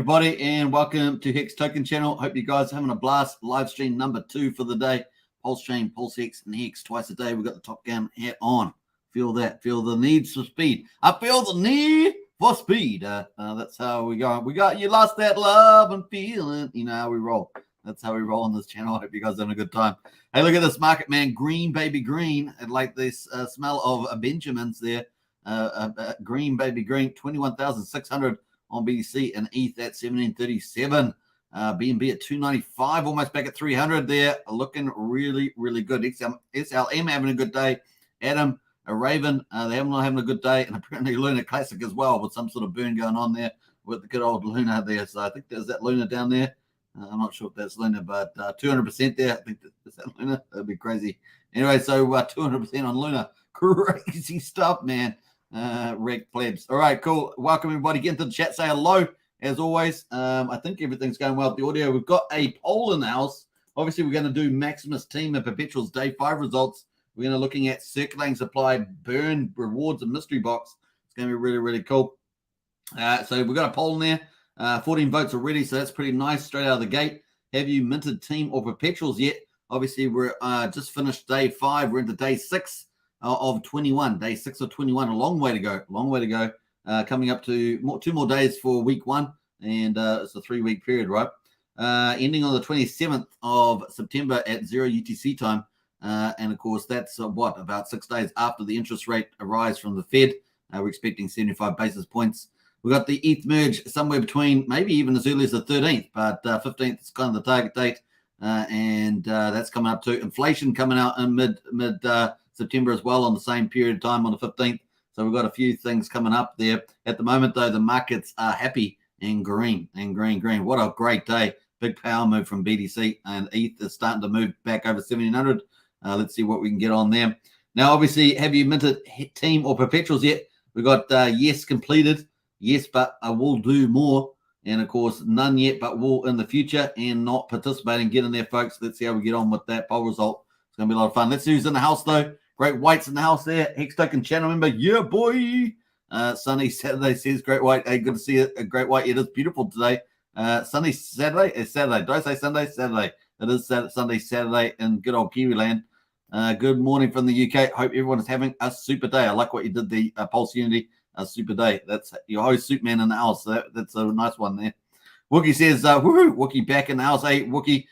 everybody, and welcome to Hex Token channel. Hope you guys are having a blast. Live stream number 2 for the day. Pulsechain, Pulsex, and Hex twice a day. We've got the Top Gun hat on. Feel that. Feel the need for speed. I feel the need for speed. That's how we go. We got you lost that love and feeling. You know how we roll. That's how we roll on this channel. I hope you guys are having a good time. Hey, look at this market, man. Green, baby, green. And like this smell of Benjamins there. Green, baby, green. 21,600 on BTC and ETH at 1737. BNB at 295, almost back at 300 there. Looking really, really good. SLM having a good day. Adam, a Raven, they're not having a good day. And apparently Luna Classic as well, with some sort of burn going on there with the good old Luna there. So I think there's that Luna down there. I'm not sure if that's Luna, but 200% there. I think is that Luna. That'd be crazy. Anyway, so 200% on Luna. Crazy stuff, man. Reg plebs. All right, cool. Welcome everybody. Get into the chat. Say hello as always. I think everything's going well with the audio. We've got a poll in the house. Obviously, we're going to do Maximus team and Perpetuals day 5 results. We're going to looking at circulating supply, burn, rewards, and mystery box. It's going to be really, really cool. So we've got a poll in there. 14 votes already, so that's pretty nice straight out of the gate. Have you minted team or Perpetuals yet? Obviously, we're just finished day 5. We're into day 6 of 21. Day 6 of 21. A long way to go. Long way to go. Coming up to 2 more days for week 1, and it's a 3-week period, right? Ending on the 27th of September at 0 UTC time. And of course, that's about 6 days after the interest rate rise from the Fed. We're expecting 75 basis points. We've got the ETH merge somewhere between maybe even as early as the 13th, but 15th is kind of the target date. And that's coming up to inflation coming out in mid September as well on the same period of time on the 15th. So we've got a few things coming up there. At the moment, though, the markets are happy and green. What a great day. Big power move from BTC, and ETH is starting to move back over 1,700. Let's see what we can get on there. Now, obviously, have you minted team or Perpetuals yet? We've got yes completed. Yes, but I will do more. And, of course, none yet, but will in the future, and not participating. Get in there, folks. Let's see how we get on with that poll result. It's going to be a lot of fun. Let's see who's in the house, though. Great White's in the house there. Hex Token channel member. Yeah, boy. Sunny Saturday says Great White. Hey, good to see it. Great White. It is beautiful today. Sunny Saturday. It's Saturday. Did I say Sunday? Saturday. It is Sunday, Saturday in good old Kiwi land. Good morning from the UK. Hope everyone is having a super day. I like what you did, the Pulse Unity. A super day. That's your host, Superman in the house. That's a nice one there. Wookie says, woohoo, Wookie back in the house. Hey, Wookie,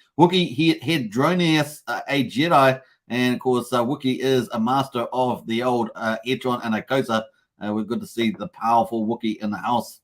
he had Dronius, a Jedi. And, of course, Wookie is a master of the old Etron and Akosa. We're good to see the powerful Wookie in the house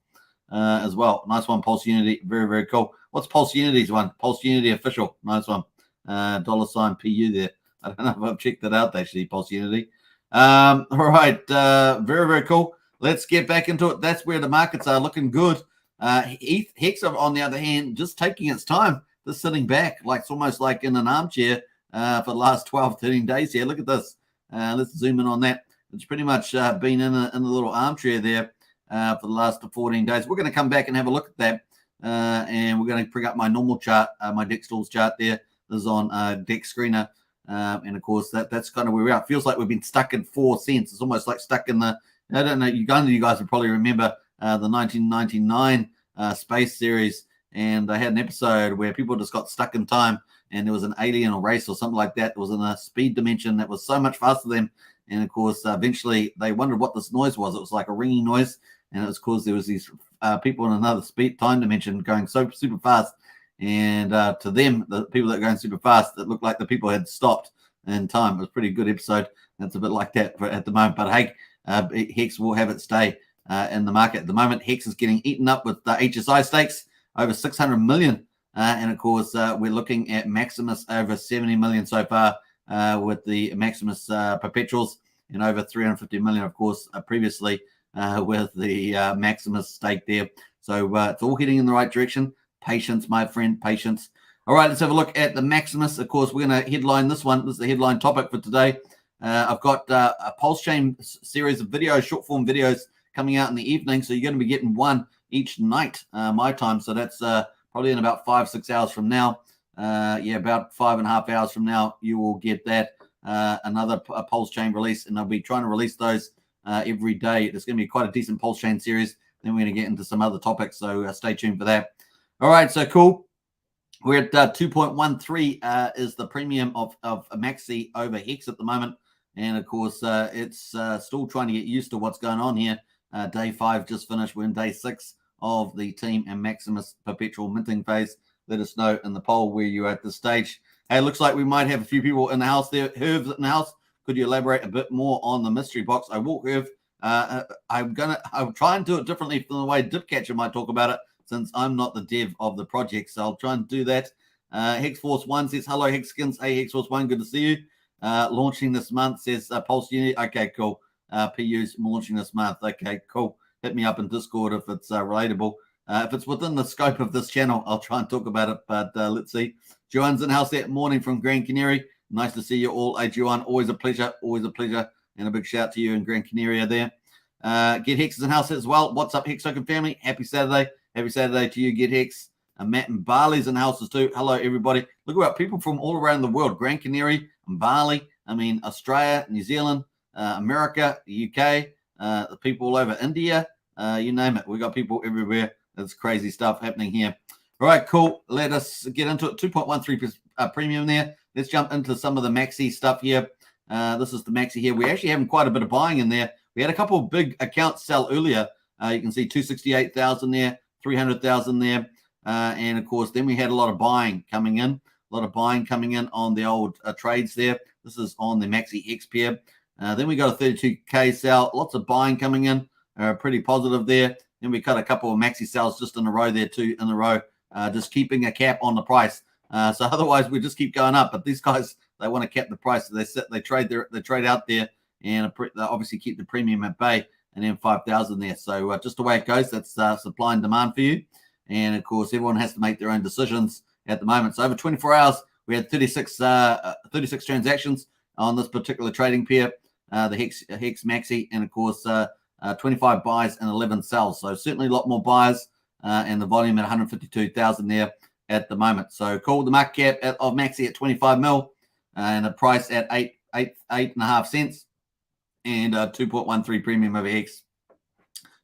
as well. Nice one, Pulse Unity. Very, very cool. What's Pulse Unity's one? Pulse Unity official. Nice one. $PU there. I don't know if I've checked that out, actually, Pulse Unity. All right. Very, very cool. Let's get back into it. That's where the markets are looking good. Hex, on the other hand, just taking its time. Just sitting back. Like it's almost like in an armchair. For the last 12, 13 days here. Look at this. Let's zoom in on that. It's pretty much been in a little armchair there for the last 14 days. We're going to come back and have a look at that. And we're going to bring up my normal chart, my DEX tools chart there. This is on DEX Screener. And, of course, that's kind of where we are. It feels like we've been stuck in 4 cents. It's almost like stuck in the, I don't know, you guys would probably remember the 1999 Space Series. And they had an episode where people just got stuck in time. And there was an alien or race or something like that was in a speed dimension that was so much faster than them. And, of course, eventually they wondered what this noise was. It was like a ringing noise. And it was because there was these people in another time dimension going so super fast. And to them, the people that are going super fast, it looked like the people had stopped in time. It was a pretty good episode. That's a bit like that at the moment. But, hey, Hex will have it stay in the market. At the moment, Hex is getting eaten up with the HSI stakes, over 600 million. And, of course, we're looking at Maximus over 70 million so far with the Maximus Perpetuals, and over 350 million, of course, previously with the Maximus stake there. So it's all heading in the right direction. Patience, my friend, patience. All right, let's have a look at the Maximus. Of course, we're going to headline this one. This is the headline topic for today. I've got a Pulsechain series of videos, short-form videos coming out in the evening. So you're going to be getting one each night, my time. So that's probably in about 5-6 hours from now. About 5.5 hours from now, you will get that another Pulsechain release, and I'll be trying to release those every day. There's going to be quite a decent Pulsechain series. Then we're going to get into some other topics, so stay tuned for that. All right, so cool. We're at 2.13 is the premium of Maxi over Hex at the moment. And, of course, it's still trying to get used to what's going on here. Day 5 just finished. We're in day 6 of the Team and Maximus perpetual minting phase. Let us know in the poll where you're at this stage. Hey, it looks like we might have a few people in the house there. Herv's in the house. Could you elaborate a bit more on the mystery box? I will, Herv. I'll try and do it differently from the way Dipcatcher might talk about it, since I'm not the dev of the project. So I'll try and do that. Hexforce 1 says, hello, Hexskins. Hey, Hexforce 1, good to see you. Launching this month, says Pulse Unit. Okay, cool. PU's launching this month. Okay, cool. Hit me up in Discord if it's relatable. If it's within the scope of this channel, I'll try and talk about it. But let's see. Joanne's in the house that morning from Grand Canary. Nice to see you all. Hey, Joanne, always a pleasure. Always a pleasure. And a big shout to you in Grand Canary there. Get Hex is in house as well. What's up, Hex Token family? Happy Saturday. Happy Saturday to you, Get Hex. Matt and Bali's in houses too. Hello, everybody. Look about people from all around the world. Gran Canaria and Bali. I mean, Australia, New Zealand, America, the UK, the people all over India. You name it. We got people everywhere. There's crazy stuff happening here. All right, cool. Let us get into it. 2.13 premium there. Let's jump into some of the Maxi stuff here. This is the Maxi here. We're actually having quite a bit of buying in there. We had a couple of big accounts sell earlier. You can see 268,000 there, 300,000 there. And, of course, then we had a lot of buying coming in. A lot of buying coming in on the old trades there. This is on the Maxi Hex pair. Then we got a 32K sell. Lots of buying coming in. Pretty positive there. Then we cut a couple of Maxi sells just in a row there, 2 in a row. Just keeping a cap on the price. So otherwise, we just keep going up. But these guys, they want to cap the price. So they trade out there and they obviously keep the premium at bay. And then 5,000 there. So just the way it goes, that's supply and demand for you. And, of course, everyone has to make their own decisions at the moment. So over 24 hours, we had 36 transactions on this particular trading pair, the Hex Maxi, and, of course, 25 buys and 11 sells. So certainly a lot more buyers and the volume at 152,000 there at the moment. So cool. The market cap of Maxi at 25 mil and the price at 8.5 cents and 2.13 premium over Hex.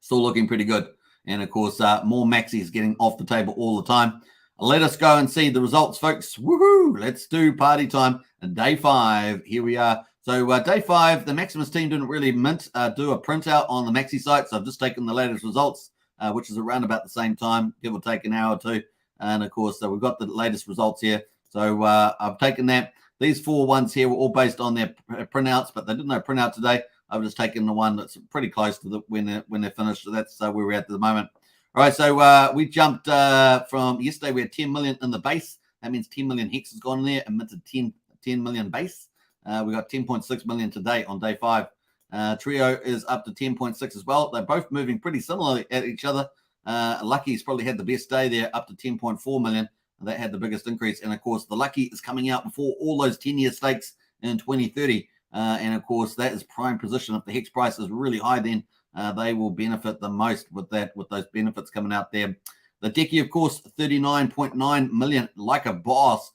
Still looking pretty good. And, of course, more Maxis getting off the table all the time. Let us go and see the results, folks. Woohoo! Let's do party time. Day 5. Here we are. So day 5, the Maximus team didn't really do a printout on the Maxi site. So I've just taken the latest results, which is around about the same time, give or take an hour or two. And, of course, we've got the latest results here. So I've taken that. These 4 ones here were all based on their printouts, but they didn't have printout today. I've just taken the one that's pretty close to when they're finished. So that's where we're at the moment. All right, so we jumped from yesterday. We had 10 million in the base. That means 10 million Hex has gone in there, emitted 10 million base. We got 10.6 million today on day 5. Trio is up to 10.6 as well. They're both moving pretty similarly at each other. Lucky's probably had the best day there, up to 10.4 million. That had the biggest increase. And, of course, the Lucky is coming out before all those 10-year stakes in 2030. And, of course, that is prime position. If the Hex price is really high, then they will benefit the most with those benefits coming out there. The Decky, of course, 39.9 million, like a boss.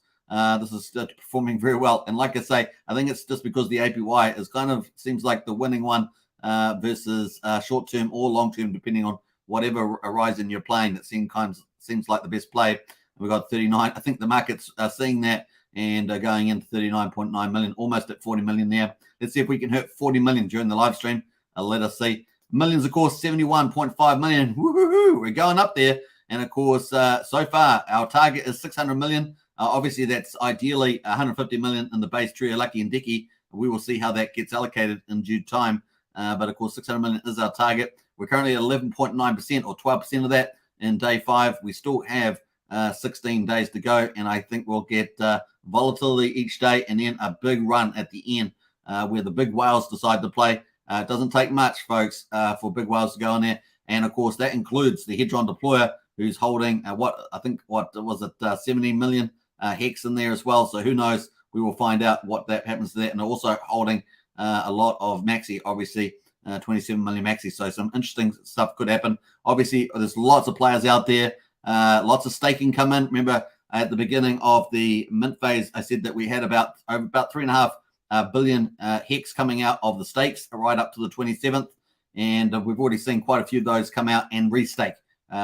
This is performing very well. And like I say, I think it's just because the APY is kind of seems like the winning one versus short-term or long-term, depending on whatever horizon you're playing. That seems like the best play. We've got 39. I think the market's seeing that and going into 39.9 million, almost at 40 million there. Let's see if we can hit 40 million during the live stream. Let us see. Millions, of course, 71.5 million. Woohoo! We're going up there. And, of course, so far, our target is 600 million. Obviously, that's ideally 150 million in the base Trio, Lucky, and Decky. We will see how that gets allocated in due time. But, of course, 600 million is our target. We're currently at 11.9% or 12% of that in day 5. We still have 16 days to go. And I think we'll get volatility each day and then a big run at the end where the big whales decide to play. It doesn't take much, folks, for big whales to go in there. And, of course, that includes the Hedron deployer, who's holding 70 million Hex in there as well. So who knows? We will find out what that happens to that. And also holding a lot of Maxi, obviously, 27 million Maxi. So some interesting stuff could happen. Obviously, there's lots of players out there. Lots of staking come in. Remember, at the beginning of the mint phase, I said that we had about 3.5 billion Hex coming out of the stakes right up to the 27th. and we've already seen quite a few of those come out and restake.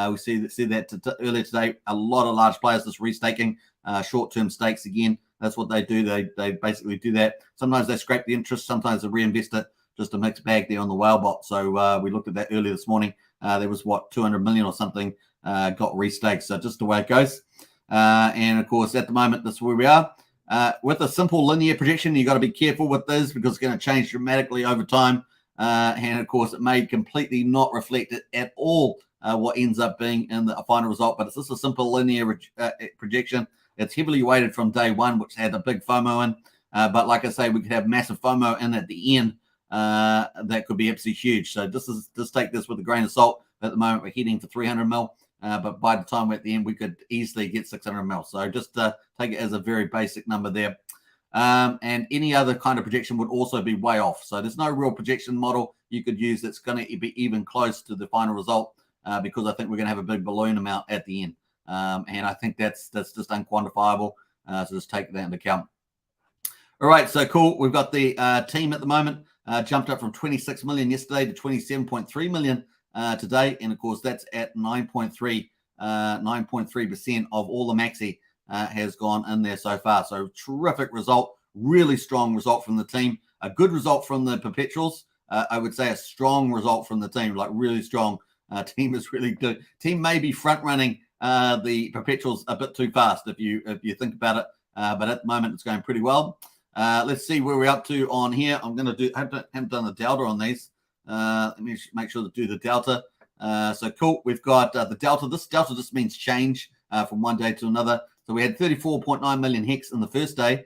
We see that earlier today. A lot of large players just restaking short-term stakes again. That's what they do. They basically do that. Sometimes they scrape the interest. Sometimes they reinvest it. Just a mixed bag there on the whale bot. So we looked at that earlier this morning. There was 200 million or something got restaked. So just the way it goes. And of course, at the moment, that's where we are. With a simple linear projection, you've got to be careful with this because it's going to change dramatically over time. And of course, it may completely not reflect it at all what ends up being in the final result. But it's just a simple linear projection. It's heavily weighted from day one, which had a big FOMO in. But like I say, we could have massive FOMO in at the end. That could be absolutely huge. So just take this with a grain of salt. At the moment, we're heading for 300 mil. But by the time we're at the end, we could easily get 600 mil. So just take it as a very basic number there. And any other kind of projection would also be way off. So there's no real projection model you could use that's going to be even close to the final result because I think we're going to have a big balloon amount at the end. And I think that's just unquantifiable. So just take that into account. All right, so cool. We've got the team at the moment jumped up from 26 million yesterday to 27.3 million today. And of course, that's at 9.3% of all the maxi has gone in there so far. So terrific result, really strong result from the team. A good result from the perpetuals. I would say a strong result from the team, like really strong. Team is really good. Team may be front running the perpetuals a bit too fast if you think about it. But at the moment, it's going pretty well. Let's see where we're up to on here. I'm going to I haven't done the delta on these. Let me make sure to do the delta. So cool. We've got the delta. This delta just means change from one day to another. So we had 34.9 million hex in the first day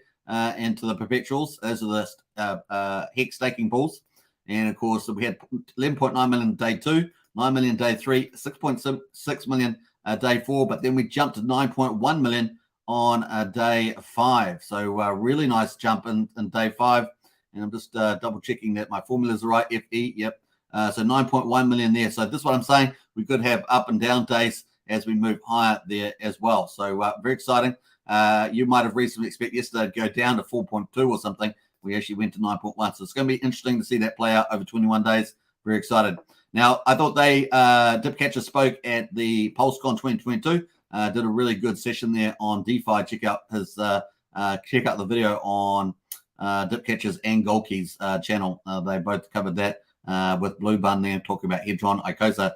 into the perpetuals. Those are the hex staking pools. And of course, we had 11.9 million day 2, 9 million day 3, 6.6 million day 4. But then we jumped to 9.1 million on day 5. So really nice jump in day 5. And I'm just double checking that my formulas are right. FE, yep. So 9.1 million there. So this is what I'm saying. We could have up and down days as we move higher there as well. So very exciting. You might have reasonably expected yesterday to go down to 4.2 or something. We actually went to 9.1. So it's going to be interesting to see that play out over 21 days. Very excited. Now, I thought Dipcatcher spoke at the PulseCon 2022. Did a really good session there on DeFi. Check out the video on Dipcatcher's and Golkey's channel. They both covered that with Blue Bun there, talking about Hedron, Icosa.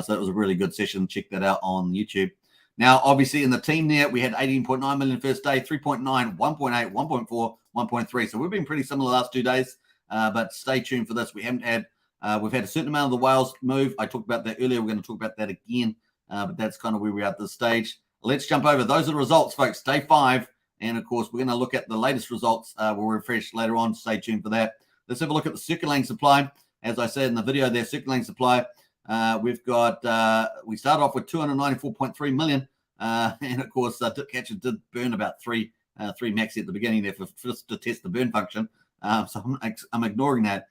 So it was a really good session. Check that out on YouTube. Now, obviously, in the team there, we had 18.9 million first day, 3.9, 1.8, 1.4, 1.3. So we've been pretty similar the last 2 days. But stay tuned for this. We've had a certain amount of the whales move. I talked about that earlier. We're going to talk about that again. But that's kind of where we're at this stage. Let's jump over. Those are the results, folks. Day 5. And, of course, we're going to look at the latest results. We'll refresh later on. Stay tuned for that. Let's have a look at the circulating supply. As I said in the video there, circulating supply. We've got, we started off with 294.3 million. And, of course, Dipcatcher did burn about three maxi at the beginning there just to test the burn function. So I'm ignoring that.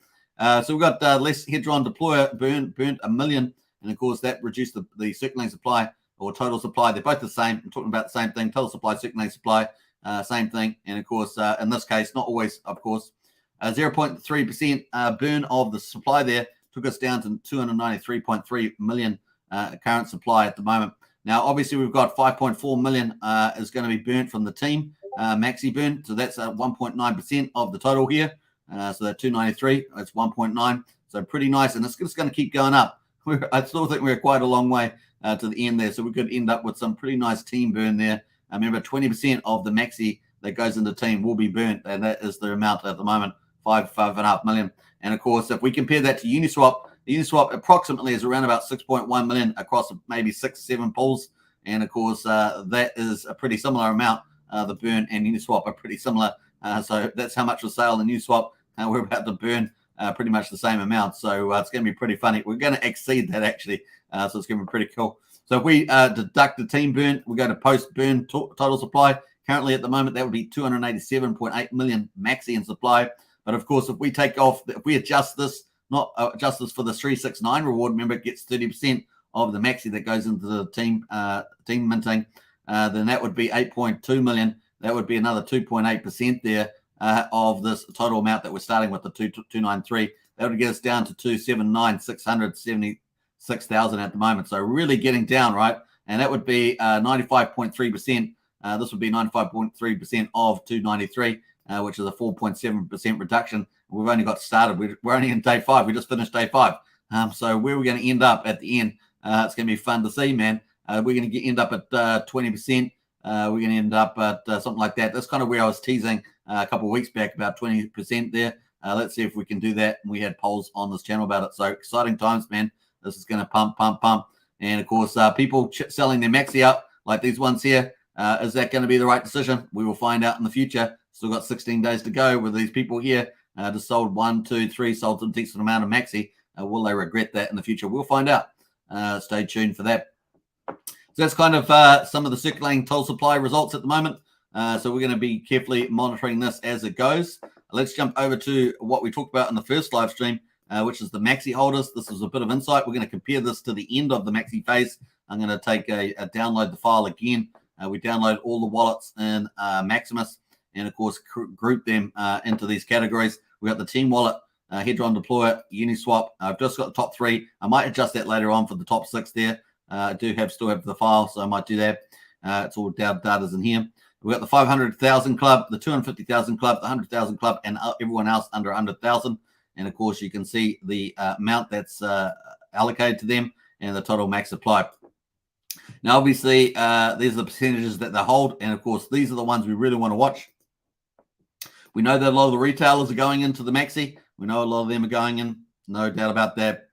So we've got less Hedron deployer burnt 1 million. And, of course, that reduced the circulating supply or total supply. They're both the same. I'm talking about the same thing. Total supply, circulating supply, same thing. And, of course, in this case, not always, of course, 0.3% burn of the supply there took us down to 293.3 million current supply at the moment. Now, obviously, we've got 5.4 million is going to be burnt from the team, maxi burn. So that's 1.9% of the total here. So that 293, that's 1.9. So pretty nice. And it's just going to keep going up. I still think we're quite a long way to the end there. So we could end up with some pretty nice team burn there. Remember, 20% of the maxi that goes into team will be burnt. And that is the amount at the moment, 5.5 million. And, of course, if we compare that to Uniswap, the Uniswap approximately is around about 6.1 million across maybe 6-7 pools. And, of course, that is a pretty similar amount. The burn and Uniswap are pretty similar. So that's how much was sale in Uniswap. We're about to burn pretty much the same amount. So it's going to be pretty funny. We're going to exceed that, actually. So it's going to be pretty cool. So if we deduct the team burn, we go to post-burn total supply. Currently, at the moment, that would be 287.8 million maxi in supply. But, of course, if we adjust this, not adjust this for the 369 reward, remember, it gets 30% of the maxi that goes into the team minting, then that would be 8.2 million. That would be another 2.8% there of this total amount that we're starting with, the 293. That would get us down to 279,676,000 at the moment. So really getting down, right? And that would be 95.3%. This would be 95.3% of 293, which is a 4.7% reduction. We've only got started. We're only in day 5. We just finished day 5. So where we're going to end up at the end, it's going to be fun to see, man. We're going to end up at 20%. We're going to end up at something like that. That's kind of where I was teasing a couple of weeks back, about 20% there. Let's see if we can do that. We had polls on this channel about it. So exciting times, man. This is going to pump. And, of course, people selling their maxi out like these ones here. Is that going to be the right decision? We will find out in the future. Still got 16 days to go with these people here. Just sold 1, 2, 3, sold a decent amount of maxi. Will they regret that in the future? We'll find out. Stay tuned for that. So that's kind of some of the circulating toll supply results at the moment. So we're going to be carefully monitoring this as it goes. Let's jump over to what we talked about in the first live stream, which is the maxi holders. This is a bit of insight. We're going to compare this to the end of the maxi phase. I'm going to take a download the file again. We download all the wallets in Maximus and, of course, group them into these categories. We got the team wallet, Hedron Deployer, Uniswap. I've just got the top 3. I might adjust that later on for the top 6 there. I still have the file, so I might do that. It's all data's in here. We've got the 500,000 club, the 250,000 club, the 100,000 club, and everyone else under 100,000. And, of course, you can see the amount that's allocated to them and the total max supply. Now, obviously, these are the percentages that they hold. And, of course, these are the ones we really want to watch. We know that a lot of the retailers are going into the maxi. We know a lot of them are going in. No doubt about that.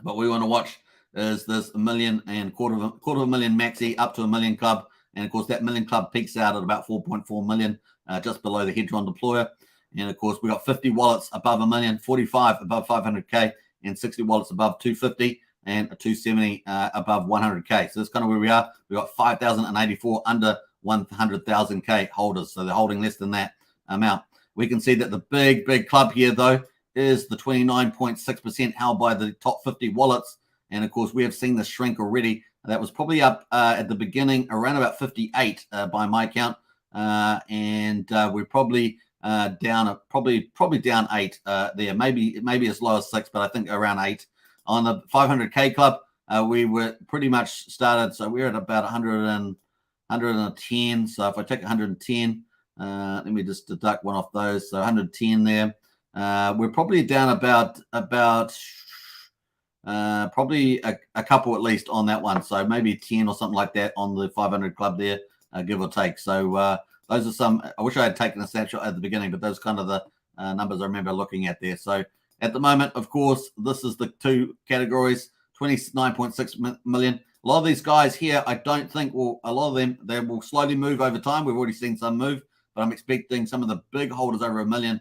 But we want to watch is this $1 million and quarter of a million maxi up to $1 million club. And, of course, that $1 million club peaks out at about 4.4 million, just below the Hedron Deployer. And, of course, we got 50 wallets above $1 million, 45 above 500K, and 60 wallets above 250, and 270 above 100K. So that's kind of where we are. We got 5,084 under 100,000K holders. So they're holding less than that amount. We can see that the big club here, though, is the 29.6% held by the top 50 wallets. And, of course, we have seen this shrink already. That was probably up at the beginning around about 58 by my count. And we're probably down probably down 8 there, maybe as low as 6, but I think around 8. On the 500K club, we were pretty much started. So we're at about 110. So if I take 110, let me just deduct one off those. So 110 there. We're probably down about probably a couple at least on that one. So maybe 10 or something like that on the 500 club there, give or take. So those are some. I wish I had taken a snapshot at the beginning, but those kind of the numbers I remember looking at there. So at the moment, of course, this is the 2 categories, 29.6 million. A lot of these guys here, I don't think will, a lot of them, they will slowly move over time. We've already seen some move, but I'm expecting some of the big holders over $1 million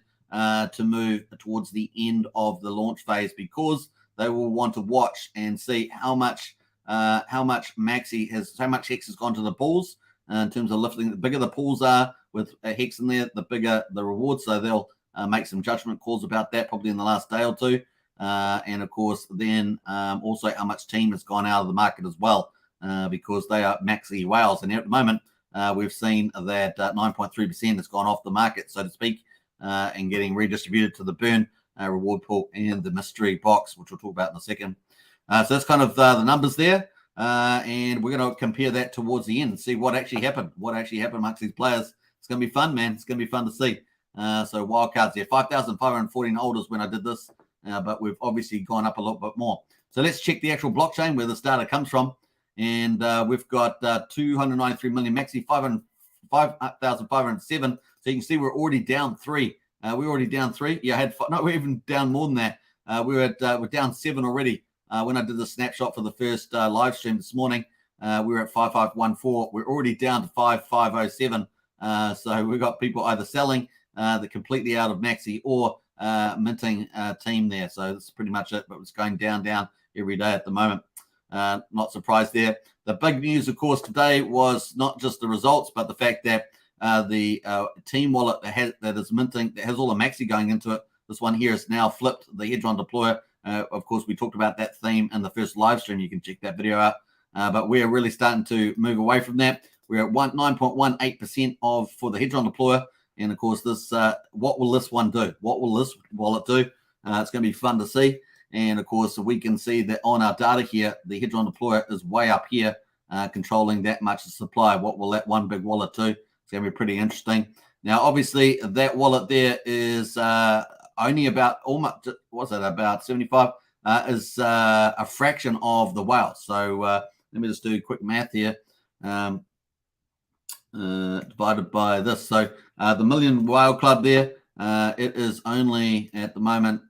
to move towards the end of the launch phase, because they will want to watch and see how much maxi has, how much Hex has gone to the pools in terms of lifting. The bigger the pools are with Hex in there, the bigger the reward. So they'll make some judgment calls about that probably in the last day or 2. And of course, then also how much team has gone out of the market as well, because they are maxi whales. And at the moment, we've seen that 9.3% has gone off the market, so to speak, and getting redistributed to the burn reward pool and the mystery box, which we'll talk about in a second. So that's kind of the numbers there. And we're going to compare that towards the end and see what actually happened. What actually happened amongst these players. It's going to be fun, man. It's going to be fun to see. So wildcards there, 5,514 holders when I did this, but we've obviously gone up a little bit more. So let's check the actual blockchain where this data comes from. And we've got 293 million maxi, 5,507. So you can see we're already down 3. We're already down 3. Yeah, we're even down more than that. We're down 7 already. When I did the snapshot for the first live stream this morning, we were at 5514. We're already down to 5507. So we've got people either selling the completely out of maxi or minting team there. So that's pretty much it. But it's going down every day at the moment. Not surprised there. The big news, of course, today was not just the results, but the fact that the team wallet that is minting, that has all the maxi going into it, this one here has now flipped the Hedron Deployer. Of course, we talked about that theme in the first live stream. You can check that video out. But we're really starting to move away from that. We're at 9.18% for the Hedron Deployer. And, of course, this what will this one do? What will this wallet do? It's going to be fun to see. And of course, we can see that on our data here, the Hedron deployer is way up here, controlling that much of supply. What will that one big wallet do? It's going to be pretty interesting. Now, obviously, that wallet there is only about almost, what's that, about 75, is a fraction of the whale. So let me just do quick math here. Divided by this. So the Million Whale Club there, it is only at the moment,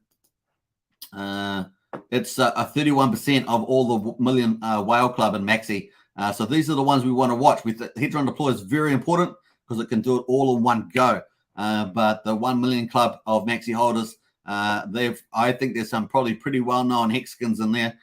it's a 31% of all the Million Whale Club in Maxi. So these are the ones we want to watch. With the Hedron deploy is very important because it can do it all in one go. But the 1 million club of Maxi holders, I think there's some probably pretty well-known Hexkins in there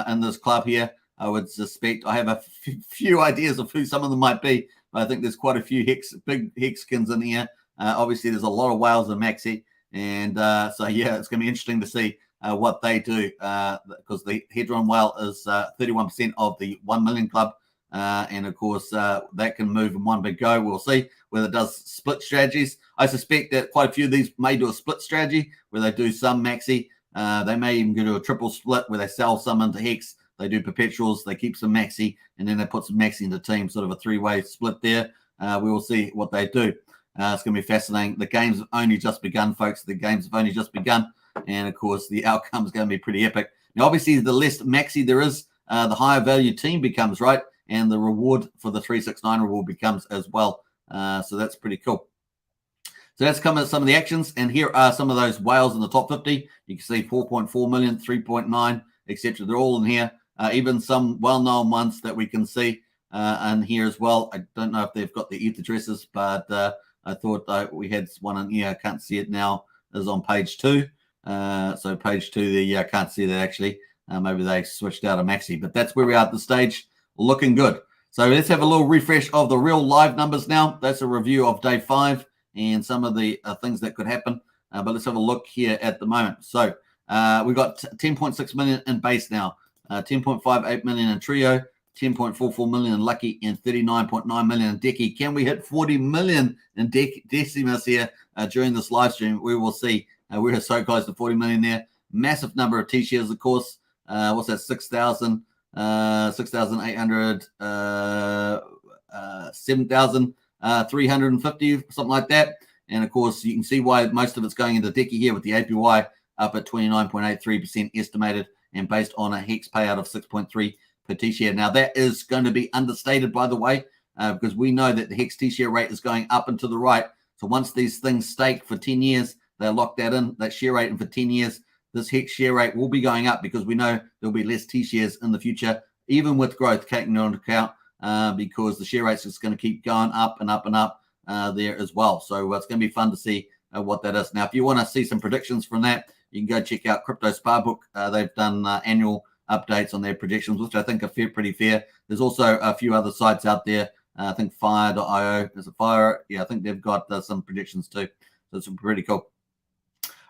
in this club here. I would suspect, I have a few ideas of who some of them might be. I think there's quite a few big Hexkins in here. Obviously, there's a lot of whales in Maxi. And so, yeah, it's going to be interesting to see what they do because the Hedron whale is 31% of the 1 million club. And, of course, that can move in one big go. We'll see whether it does split strategies. I suspect that quite a few of these may do a split strategy where they do some Maxi. They may even do a triple split where they sell some into Hex. They do perpetuals, they keep some Maxi, and then they put some Maxi in the team, sort of a three-way split there. We will see what they do. It's going to be fascinating. The games have only just begun, folks. The games have only just begun. And, of course, the outcome is going to be pretty epic. Now, obviously, the less Maxi there is, the higher value team becomes, right? And the reward for the 369 reward becomes as well. So that's pretty cool. So that's come at some of the actions. And here are some of those whales in the top 50. You can see 4.4 million, 3.9, etc. They're all in here. Even some well-known ones that we can see in here as well. I don't know if they've got the ETH addresses, but I thought we had one in here. I can't see it now. It's on page 2. So page 2 there, yeah, I can't see that actually. Maybe they switched out of Maxi, but that's where we are at the stage. Looking good. So let's have a little refresh of the real live numbers now. That's a review of day 5 and some of the things that could happen. But let's have a look here at the moment. So we've got 10.6 million in base now. 10.58 million in Trio, 10.44 million in Lucky, and 39.9 million in Decky. Can we hit 40 million in Decimus here during this live stream? We will see. We're so close to 40 million there. Massive number of T-shares, of course. What's that? 6,000, 6,800, 7,350, something like that. And, of course, you can see why most of it's going into Decky here with the APY up at 29.83% estimated, and based on a Hex payout of 6.3 per T-share. Now, that is going to be understated, by the way, because we know that the Hex T-share rate is going up and to the right. So once these things stake for 10 years, they lock that in, that share rate, and for 10 years, this Hex share rate will be going up because we know there'll be less T-shares in the future, even with growth taken into account, because the share rate's just going to keep going up and up and up there as well. So it's going to be fun to see what that is. Now, if you want to see some predictions from that, you can go check out Crypto Sparbook. They've done annual updates on their predictions, which I think are pretty fair. There's also a few other sites out there. I think Fire.io is a Fire. Yeah, I think they've got some predictions too. So it's pretty cool.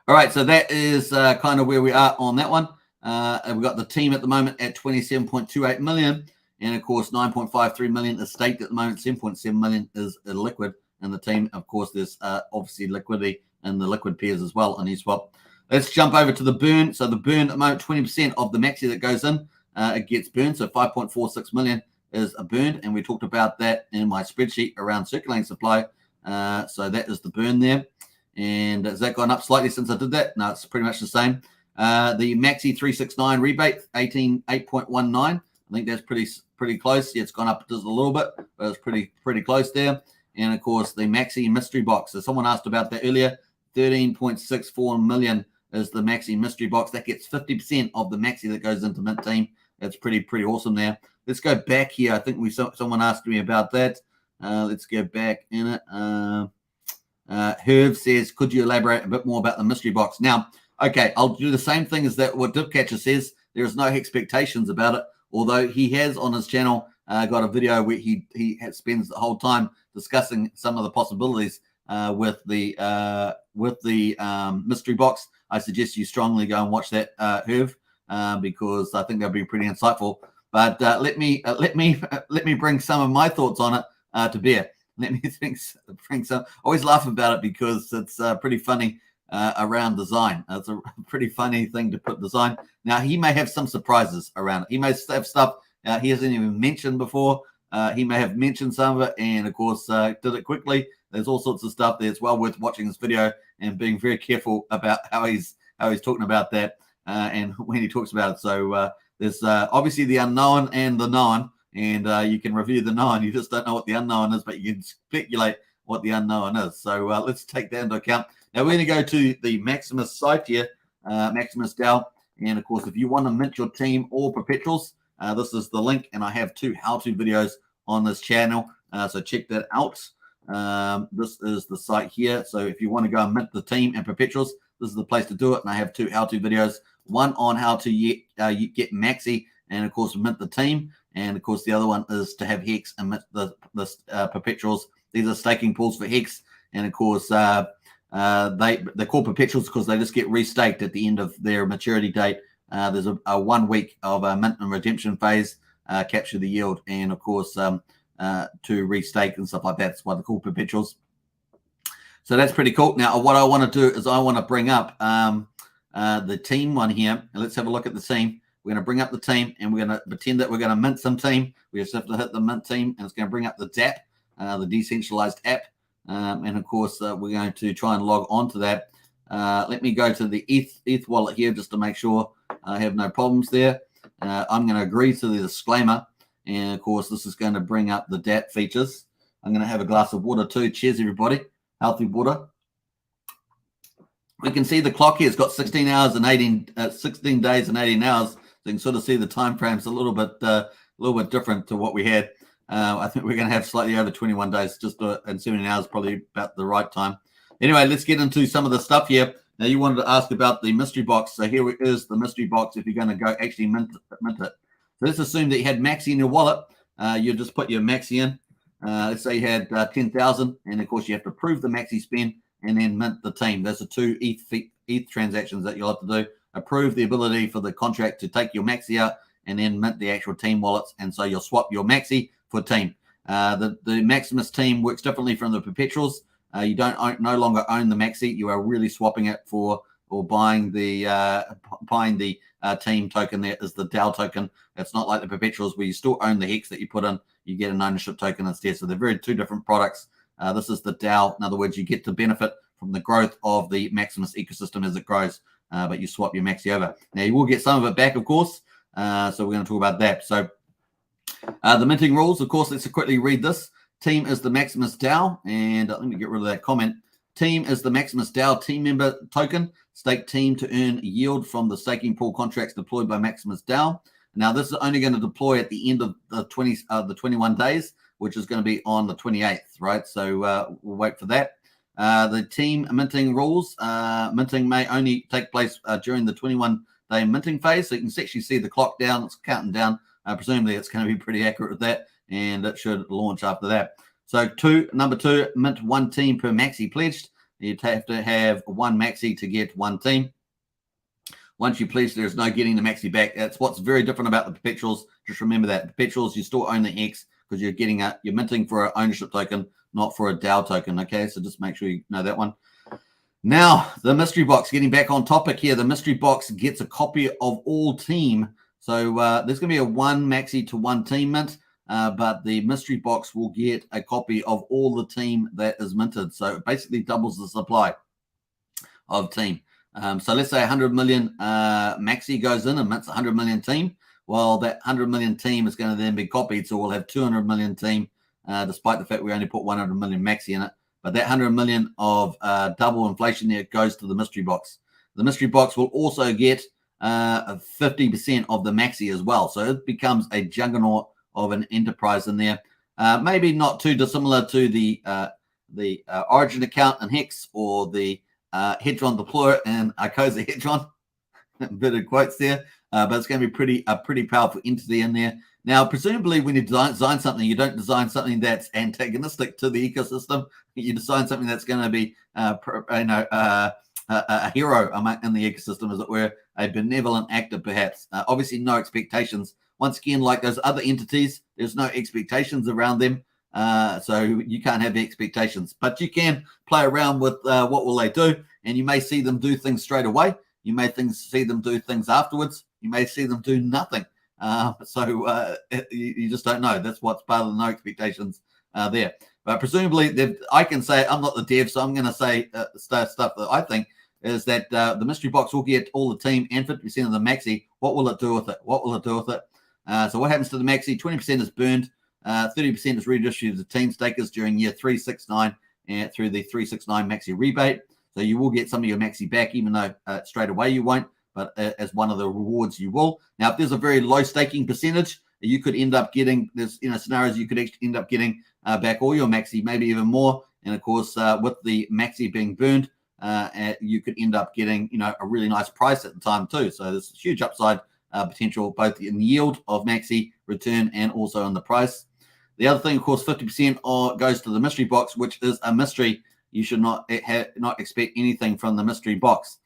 All right, so that is kind of where we are on that one. And we've got the team at the moment at 27.28 million. And, of course, 9.53 million is staked at the moment. 7.7 million is liquid in the team. Of course, there's obviously liquidity in the liquid pairs as well on eSwap. Let's jump over to the burn. So the burn at the moment, 20% of the Maxi that goes in, it gets burned. So 5.46 million is a burn. And we talked about that in my spreadsheet around circulating supply. So that is the burn there. And has that gone up slightly since I did that? No, it's pretty much the same. The Maxi 369 rebate, 8.19. I think that's pretty close. Yeah, it's gone up just a little bit, but it's pretty close there. And, of course, the Maxi mystery box. So someone asked about that earlier. 13.64 million is the Maxi mystery box. That gets 50% of the Maxi that goes into Mint Team. That's pretty awesome there. Let's go back here. I think someone asked me about that. Let's go back in it. Herb says, could you elaborate a bit more about the mystery box? Now, okay, I'll do the same thing as that. What Dipcatcher says, there is no expectations about it, although he has on his channel got a video where he spends the whole time discussing some of the possibilities with the mystery box. I suggest you strongly go and watch that, Herb, because I think that'll be pretty insightful. But let me bring some of my thoughts on it to bear. Let me bring some. I always laugh about it because it's pretty funny around design. It's a pretty funny thing to put design. Now, he may have some surprises around it. He may have stuff he hasn't even mentioned before. He may have mentioned some of it and, of course, did it quickly. There's all sorts of stuff there. It's well worth watching this video and being very careful about how he's talking about that and when he talks about it. So there's obviously the unknown and the known, and you can review the known. You just don't know what the unknown is, but you can speculate what the unknown is. So let's take that into account. Now, we're going to go to the Maximus site here, Maximus DAO. And, of course, if you want to mint your team or perpetuals, this is the link, and I have 2 how-to videos on this channel. So check that out. This is the site here. So if you want to go and mint the team and perpetuals, this is the place to do it. And I have 2 how-to videos, one on how to get Maxi and, of course, mint the team. And, of course, the other one is to have Hex and mint the perpetuals. These are staking pools for Hex. And, of course, they're called perpetuals because they just get restaked at the end of their maturity date. There's a 1 week of a mint and redemption phase, capture the yield, and, of course, to restake and stuff like that. That's why they're called perpetuals. So that's pretty cool. Now, what I want to do is I want to bring up the team one here. And let's have a look at the team. We're going to bring up the team, and we're going to pretend that we're going to mint some team. We just have to hit the mint team, and it's going to bring up the DApp, the decentralized app. And, of course, we're going to try and log on to that. Let me go to the ETH wallet here just to make sure I have no problems there. I'm going to agree to the disclaimer. And, of course, this is going to bring up the DApp features. I'm going to have a glass of water too. Cheers, everybody. Healthy water. We can see the clock here. It's got 16 hours and 16 days and 18 hours. So you can sort of see the time frames a little bit different to what we had. I think we're going to have slightly over 21 days, just and 17 hours, probably about the right time. Anyway, let's get into some of the stuff here. Now, you wanted to ask about the mystery box. So here is the mystery box if you're going to go actually mint it. So let's assume that you had Maxi in your wallet. You just put your Maxi in. Let's say you had 10,000, and of course you have to approve the Maxi spend and then mint the team. Those are 2 ETH transactions that you'll have to do. Approve the ability for the contract to take your Maxi out and then mint the actual team wallets. And so you'll swap your Maxi for team. The Maximus team works differently from the perpetuals. You no longer own the Maxi. You are really swapping it for or buying the team token. There is the DAO token. It's not like the perpetuals where you still own the Hex that you put in. You get an ownership token instead. So they're 2 different products. This is the DAO. In other words, you get to benefit from the growth of the Maximus ecosystem as it grows, but you swap your Maxi over. Now, you will get some of it back, of course. So we're going to talk about that. So the minting rules, of course, let's quickly read this. Team is the Maximus DAO. And let me get rid of that comment. Team is the Maximus DAO team member token. Stake team to earn yield from the staking pool contracts deployed by Maximus DAO. Now, this is only going to deploy at the end of the 21 days, which is going to be on the 28th, right? So we'll wait for that. The team minting rules. Minting may only take place during the 21-day minting phase. So you can actually see the clock down. It's counting down. Presumably, it's going to be pretty accurate with that, and it should launch after that. So number 2, mint 1 team per Maxi pledged. You'd have to have 1 Maxi to get 1 team. Once you pledge, there's no getting the Maxi back. That's what's very different about the perpetuals. Just remember that perpetuals, you still own the Hex because you're minting for an ownership token, not for a DAO token. Okay, so just make sure you know that one. Now, the mystery box. Getting back on topic here, the mystery box gets a copy of all team. So there's going to be a 1 Maxi to 1 team mint, but the mystery box will get a copy of all the team that is minted. So it basically doubles the supply of team. So let's say 100 million Maxi goes in and mints 100 million team. Well, that 100 million team is going to then be copied. So we'll have 200 million team, despite the fact we only put 100 million Maxi in it. But that 100 million of double inflation there goes to the mystery box. The mystery box will also get 50% of the Maxi as well. So it becomes a juggernaut of an enterprise in there. Maybe not too dissimilar to the Origin account in Hex or the Hedron deployer and Arcosa Hedron. Bit of quotes there, but it's going to be a pretty powerful entity in there. Now, presumably, when you design something, you don't design something that's antagonistic to the ecosystem. You design something that's going to be, a hero in the ecosystem, as it were, a benevolent actor, perhaps. Obviously, no expectations. Once again, like those other entities, there's no expectations around them. So you can't have the expectations, but you can play around with what will they do, and you may see them do things straight away. You may see them do things afterwards. You may see them do nothing. You just don't know. That's what's part of the no expectations there. But presumably, I can say I'm not the dev, so I'm going to say stuff that I think is that the mystery box will get all the team and 50% of the maxi. What will it do with it? What will it do with it? So what happens to the maxi? 20% is burned. 30% is redistributed to team stakers during year 369 and through the 369 maxi rebate. So you will get some of your maxi back, even though straight away you won't. But as one of the rewards, you will. Now, if there's a very low staking percentage, you could end up getting this. Scenarios you could end up getting back all your maxi, maybe even more. And of course, with the maxi being burned, you could end up getting a really nice price at the time too. So there's huge upside potential both in the yield of maxi return and also in the price. The other thing, of course, 50% goes to the mystery box, which is a mystery. You should not expect anything from the mystery box.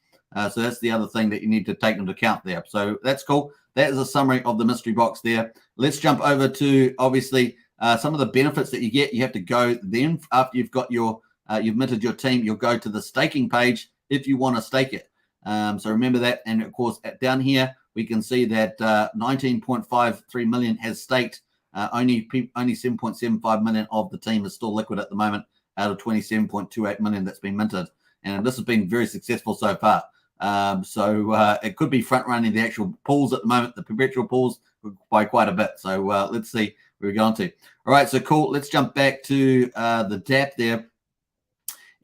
So that's the other thing that you need to take into account there. So that's cool. That is a summary of the mystery box there. Let's jump over to, obviously, some of the benefits that you get. You have to go then, after you've got you've minted your team, you'll go to the staking page if you want to stake it. So remember that. And of course, down here, we can see that 19.53 million has staked. Only 7.75 million of the team is still liquid at the moment out of 27.28 million that's been minted. And this has been very successful so far. It could be front running the actual pools at the moment, the perpetual pools, by quite a bit. So let's see where we're going to. All right, so cool. Let's jump back to the DApp there.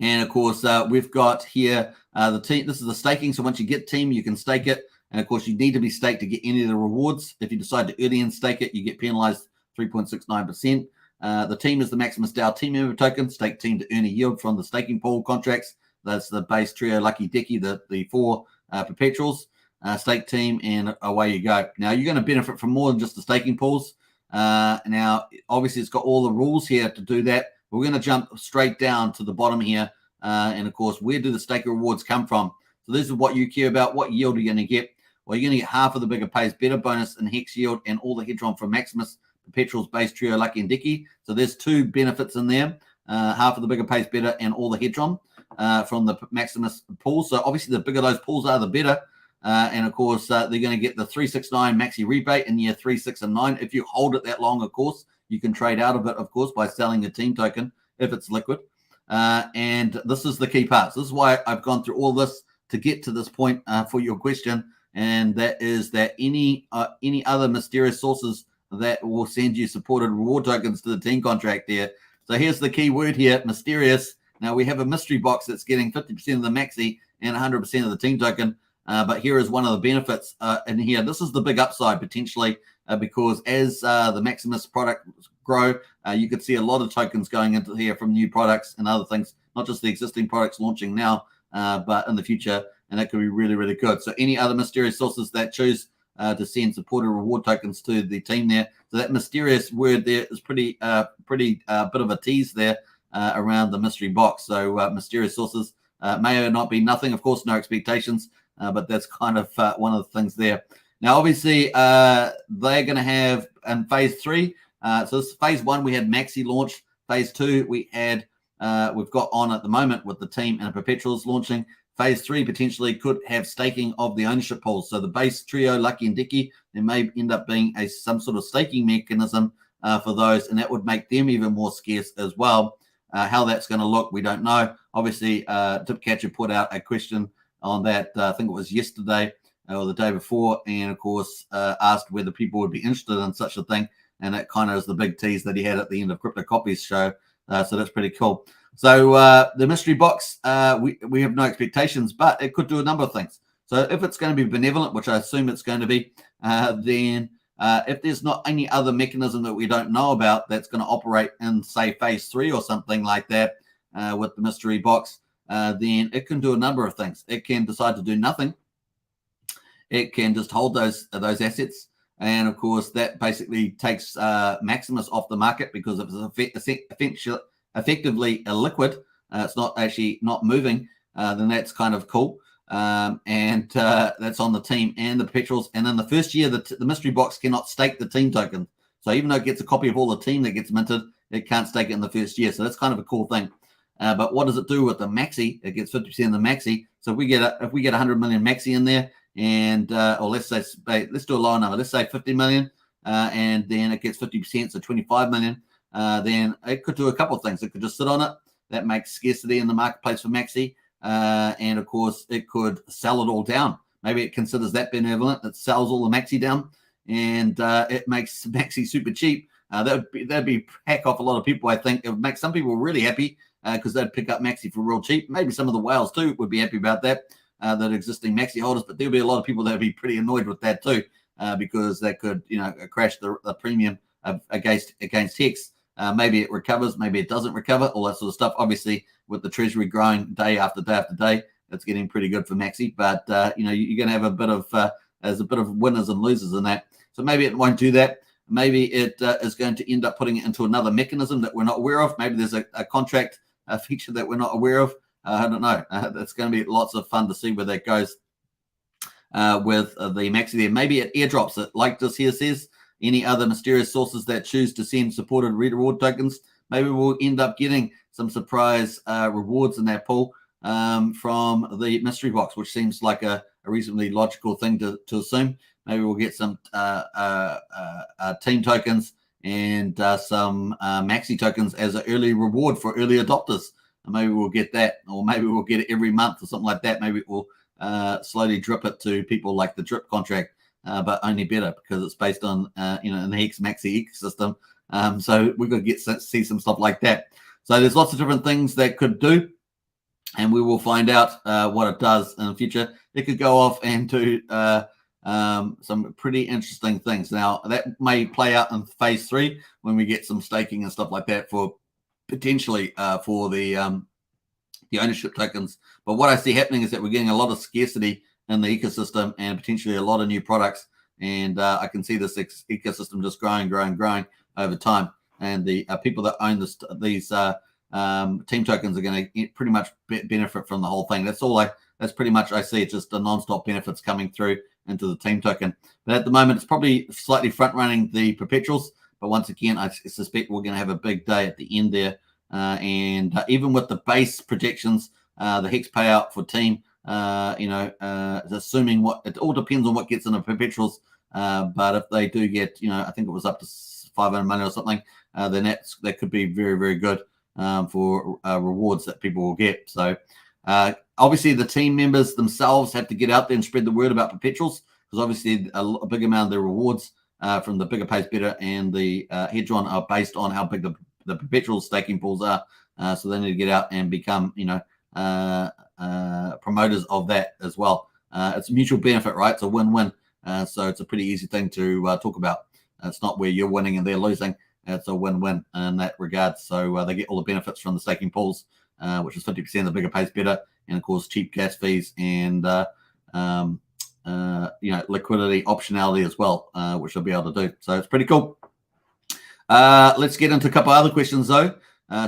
And of course, we've got here the team. This is the staking. So once you get team, you can stake it. And of course, you need to be staked to get any of the rewards. If you decide to early and stake it, you get penalized 3.69%. The team is the Maximus DAO team member token, stake team to earn a yield from the staking pool contracts. That's the base trio, Lucky Dicky, the 4 perpetuals, stake team, and away you go. Now, you're going to benefit from more than just the staking pools. Now, obviously, it's got all the rules here to do that. We're going to jump straight down to the bottom here. And, of course, where do the stake rewards come from? So this is what you care about. What yield are you going to get? Well, you're going to get half of the bigger pays better bonus and Hex yield and all the hedron from Maximus, Perpetuals, Base, Trio, Lucky, and Dicky. So there's 2 benefits in there. Half of the bigger pays better and all the hedron from the Maximus pool. So obviously, the bigger those pools are, the better. And of course, they're going to get the 369 maxi rebate in year 3, 6, and 9. If you hold it that long, of course, you can trade out of it, of course, by selling a team token if it's liquid. And this is the key part. So this is why I've gone through all this to get to this point for your question. And that is that any other mysterious sources that will send you supported reward tokens to the team contract there. So here's the key word here, mysterious. Now we have a mystery box that's getting 50% of the maxi and 100% of the team token. But here is one of the benefits in here. This is the big upside potentially because as the Maximus product grow, you could see a lot of tokens going into here from new products and other things, not just the existing products launching now, but in the future. And that could be really, really good. So any other mysterious sources that choose to send supported reward tokens to the team there. So that mysterious word there is pretty bit of a tease there around the mystery box. So mysterious sources may or not be nothing. Of course, no expectations, but that's kind of one of the things there. Now, obviously, they're going to have in phase 3. So this phase 1, we had Maxi launch. Phase 2, we've got on at the moment with the team and perpetuals launching. Phase 3 potentially could have staking of the ownership pools. So the base trio, Lucky and Dicky, there may end up being some sort of staking mechanism for those, and that would make them even more scarce as well. How that's going to look, we don't know. Obviously, Tipcatcher put out a question on that, I think it was yesterday or the day before, and of course asked whether people would be interested in such a thing, and that kind of is the big tease that he had at the end of Crypto Copies show. So that's pretty cool. So the mystery box, we have no expectations, but it could do a number of things. So if it's going to be benevolent, which I assume it's going to be, then if there's not any other mechanism that we don't know about that's going to operate in, say, phase 3 or something like that with the mystery box, then it can do a number of things. It can decide to do nothing. It can just hold those assets. And, of course, that basically takes Maximus off the market because if it's effectively illiquid, it's not actually not moving, then that's kind of cool. And that's on the team and the perpetuals. And in the first year, the mystery box cannot stake the team token. So even though it gets a copy of all the team that gets minted, it can't stake it in the first year. So that's kind of a cool thing. But what does it do with the maxi? It gets 50% of the maxi. So if we get 100 million maxi in there, and or let's do a lower number. Let's say 50 million, and then it gets 50%, so 25 million. Then it could do a couple of things. It could just sit on it. That makes scarcity in the marketplace for maxi, and of course it could sell it all down. Maybe it considers that benevolent. It sells all the maxi down, and it makes maxi super cheap. That'd be heck off a lot of people. I think it would make some people really happy because they'd pick up maxi for real cheap. Maybe some of the whales too would be happy about that. That existing maxi holders, but there'll be a lot of people that would be pretty annoyed with that too, because that could crash the premium against Hex. Maybe it recovers, maybe it doesn't recover, all that sort of stuff. Obviously, with the treasury growing day after day after day, it's getting pretty good for maxi. But you're going to have a bit of winners and losers in that. So maybe it won't do that. Maybe it is going to end up putting it into another mechanism that we're not aware of. Maybe there's a contract feature that we're not aware of. I don't know. It's going to be lots of fun to see where that goes with the maxi there. Maybe it airdrops it, like this here says. Any other mysterious sources that choose to send supported reward tokens, maybe we'll end up getting some surprise rewards in that pool from the mystery box, which seems like a reasonably logical thing to assume. Maybe we'll get some team tokens and some maxi tokens as an early reward for early adopters. And maybe we'll get that, or maybe we'll get it every month or something like that. Maybe we'll slowly drip it to people like the drip contract, but only better because it's based on in the Hex Maxi ecosystem. So we're going to see some stuff like that. So there's lots of different things that could do, and we will find out what it does in the future. It could go off and do some pretty interesting things. Now that may play out in phase 3 when we get some staking and stuff like that for potentially for the ownership tokens. But what I see happening is that we're getting a lot of scarcity in the ecosystem and potentially a lot of new products. And I can see this ecosystem just growing over time. And the people that own these team tokens are going to pretty much benefit from the whole thing. That's pretty much I see. It's just the non-stop benefits coming through into the team token. But at the moment, it's probably slightly front running the perpetuals. But once again, I suspect we're going to have a big day at the end there. And even with the base projections, the Hex payout for team, assuming it all depends on what gets in the perpetuals. But if they do get, I think it was up to 500 million or something, then that could be very, very good for rewards that people will get. So obviously the team members themselves have to get out there and spread the word about perpetuals, because obviously a big amount of their rewards from the bigger pays better and the Hedron are based on how big the perpetual staking pools are. So they need to get out and become, promoters of that as well. It's a mutual benefit, right? It's a win-win. So it's a pretty easy thing to talk about. It's not where you're winning and they're losing. It's a win-win in that regard. So they get all the benefits from the staking pools, which is 50% of the bigger pays better, and of course cheap gas fees and liquidity optionality as well, which they'll be able to do. So it's pretty cool. Let's get into a couple other questions though.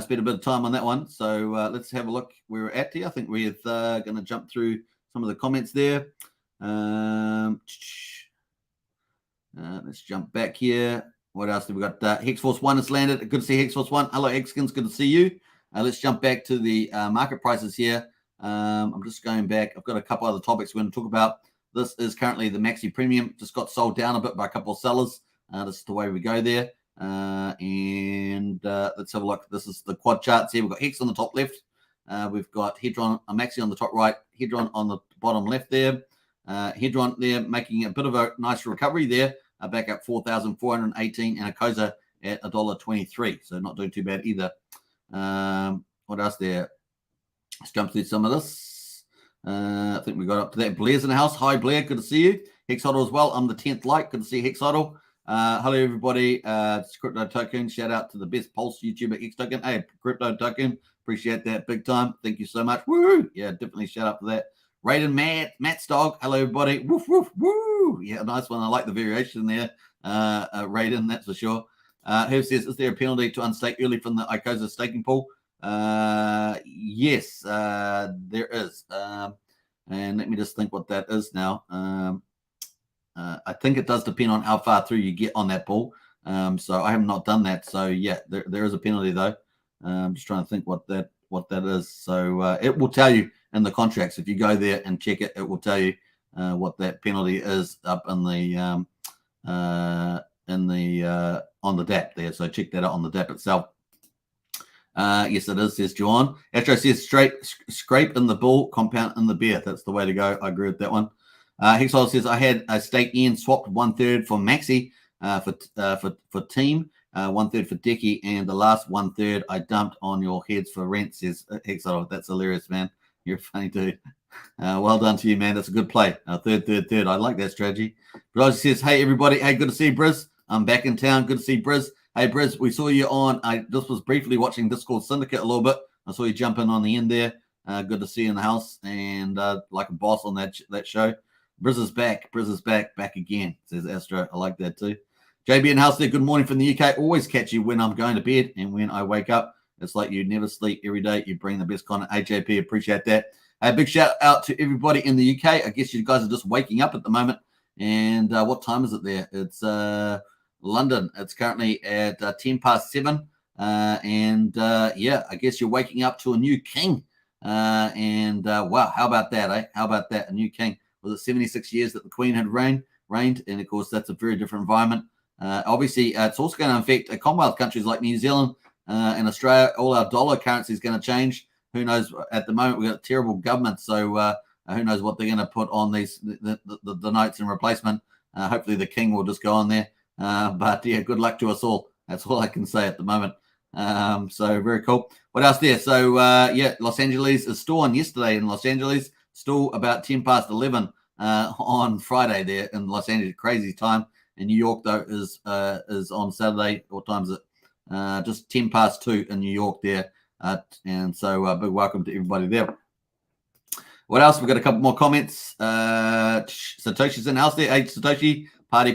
Spent a bit of time on that one. So let's have a look where we're at here. I think we're going to jump through some of the comments there. Let's jump back here. What else have we got? Hexforce 1 has landed. Good to see Hexforce 1. Hello, Hexkins. Good to see you. Let's jump back to the market prices here. I'm just going back. I've got a couple other topics we're going to talk about. This is currently the Maxi Premium. Just got sold down a bit by a couple of sellers. This is the way we go there. Let's have a look. This is the quad charts here. We've got Hex on the top left. We've got Hedron, Maxi on the top right. Hedron on the bottom left there. Hedron there making a bit of a nice recovery there. Back up 4,418 and a Akosa at $1.23. So not doing too bad either. What else there? Let's jump through some of this. I think we got up to that. Blair's in the house. Hi, Blair. Good to see you. Hex Hodl as well. I'm the 10th like. Good to see Hex Hodl. Hello, everybody. It's Crypto Token. Shout out to the best Pulse YouTuber, Hex Token. Hey, Crypto Token. Appreciate that big time. Thank you so much. Woo! Yeah, definitely shout out for that. Raiden Matt's dog. Hello, everybody. Woof, woof, woo. Yeah, nice one. I like the variation there. Raiden, that's for sure. Who says, is there a penalty to unstake early from the Akosa staking pool? Yes, there is. And let me just think what that is now. I think it does depend on how far through you get on that pool. So I have not done that. So yeah, there is a penalty though. I'm just trying to think what that is. So it will tell you in the contracts. If you go there and check it, it will tell you what that penalty is up in the on the DApp there. So check that out on the DApp itself. Yes, it is, says John. Astro says scrape in the bull, compound in the bear. That's the way to go. I agree with that one. Hexol says I had a stake in swapped 1/3 for Maxi for team, 1/3 for Decky, and the last 1/3 I dumped on your heads for rent, says Hexol. That's hilarious, man. You're a funny dude. Well done to you, man. That's a good play. Third. I like that strategy. Roger says, hey, everybody. Hey, good to see you, Briz. I'm back in town. Good to see Briz. Hey, Briz, we saw you on. I just was briefly watching Discord Syndicate a little bit. I saw you jump in on the end there. Good to see you in the house and like a boss on that show. Briz is back. Back again, says Astro. I like that too. JB in house there. Good morning from the UK. Always catch you when I'm going to bed and when I wake up. It's like you never sleep every day. You bring the best content. AJP, appreciate that. A big shout out to everybody in the UK. I guess you guys are just waking up at the moment. And what time is it there? It's London. It's currently at 7:10. Yeah, I guess you're waking up to a new king. Wow, how about that, eh? How about that? A new king. Was it 76 years that the Queen had reigned? And of course, that's a very different environment. Obviously, it's also going to affect Commonwealth countries like New Zealand and Australia. All our dollar currency is going to change. Who knows? At the moment, we've got a terrible government, so who knows what they're going to put on these the notes in replacement. Hopefully, the king will just go on there. But yeah, good luck to us all. That's all I can say at the moment. So very cool. What else there? So yeah, Los Angeles is still on yesterday in Los Angeles. Still about 11:10 on Friday there in Los Angeles. Crazy time. In New York though is on Saturday. What time is it? Just 2:10 in New York there. And so big welcome to everybody there. What else? We've got a couple more comments. Satoshi's in the house there. Hey, Satoshi, party.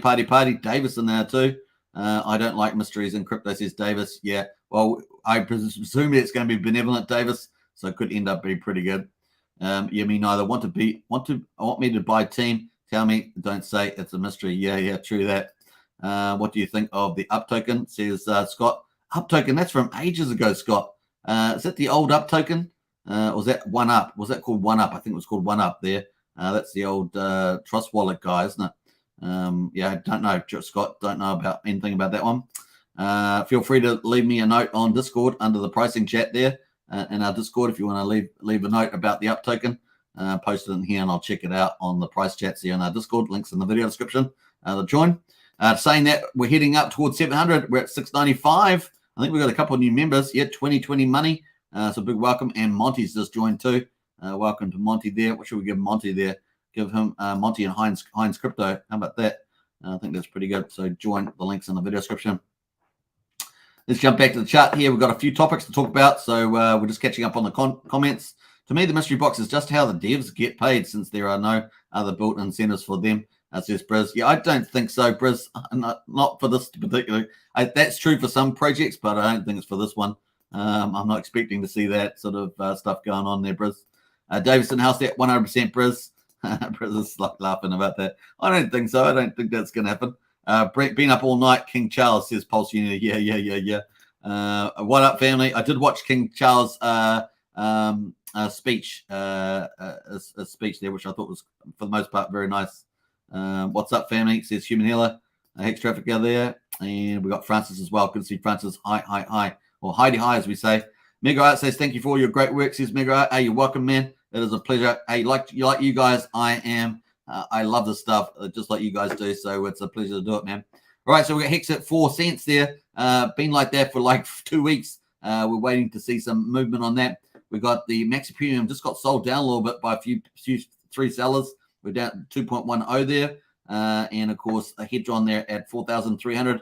Davis in there too. I don't like mysteries in crypto, says Davis. Yeah, well, I presume it's going to be benevolent, Davis, so it could end up being pretty good. Yeah, me neither. Want me to buy team? Tell me, don't say it's a mystery. Yeah, true that. What do you think of the up token? Says Scott. Up token, that's from ages ago, Scott. Is that the old up token? Or was that One Up? Was that called One Up? I think it was called One Up there. That's the old Trust Wallet guy, isn't it? Yeah, I don't know, Scott. Don't know about anything about that one. Feel free to leave me a note on Discord under the pricing chat there in our Discord if you want to leave a note about the up token. Post it in here and I'll check it out on the price chats here in our Discord. Links in the video description to join. Saying that we're heading up towards 700. We're at 695. I think we've got a couple of new members. Yeah, 2020 money. So big welcome. And Monty's just joined too. Welcome to Monty there. What should we give Monty there? Give him Monty and Heinz Crypto. How about that? I think that's pretty good. So join the links in the video description. Let's jump back to the chart here. We've got a few topics to talk about. So we're just catching up on the comments. To me, the mystery box is just how the devs get paid since there are no other built incentives for them, says Briz. Yeah, I don't think so, Briz. Not for this particular. That's true for some projects, but I don't think it's for this one. I'm not expecting to see that sort of stuff going on there, Briz. Davison House there, 100% Briz. Briz is like laughing about that. I don't think so. I don't think that's going to happen. Been up all night, King Charles, says Pulse Unity. Yeah. What up, family? I did watch King Charles' speech, a speech there, which I thought was, for the most part, very nice. What's up, family? Says Human Healer. Hex Traffic out there. And we got Francis as well. Good to see Francis. Hi. Or Heidi Hi, as we say. Mega Art says, thank you for all your great work, says Mega Art. Hey, you're welcome, man. It is a pleasure. Hey, like you guys, I love this stuff, just like you guys do. So it's a pleasure to do it, man. All right, so we got Hex at 4 cents there. Been like that for like 2 weeks. We're waiting to see some movement on that. We got the Maxi Premium just got sold down a little bit by a few three sellers. We're down 2.10 there. And of course, a hedge on there at 4,300,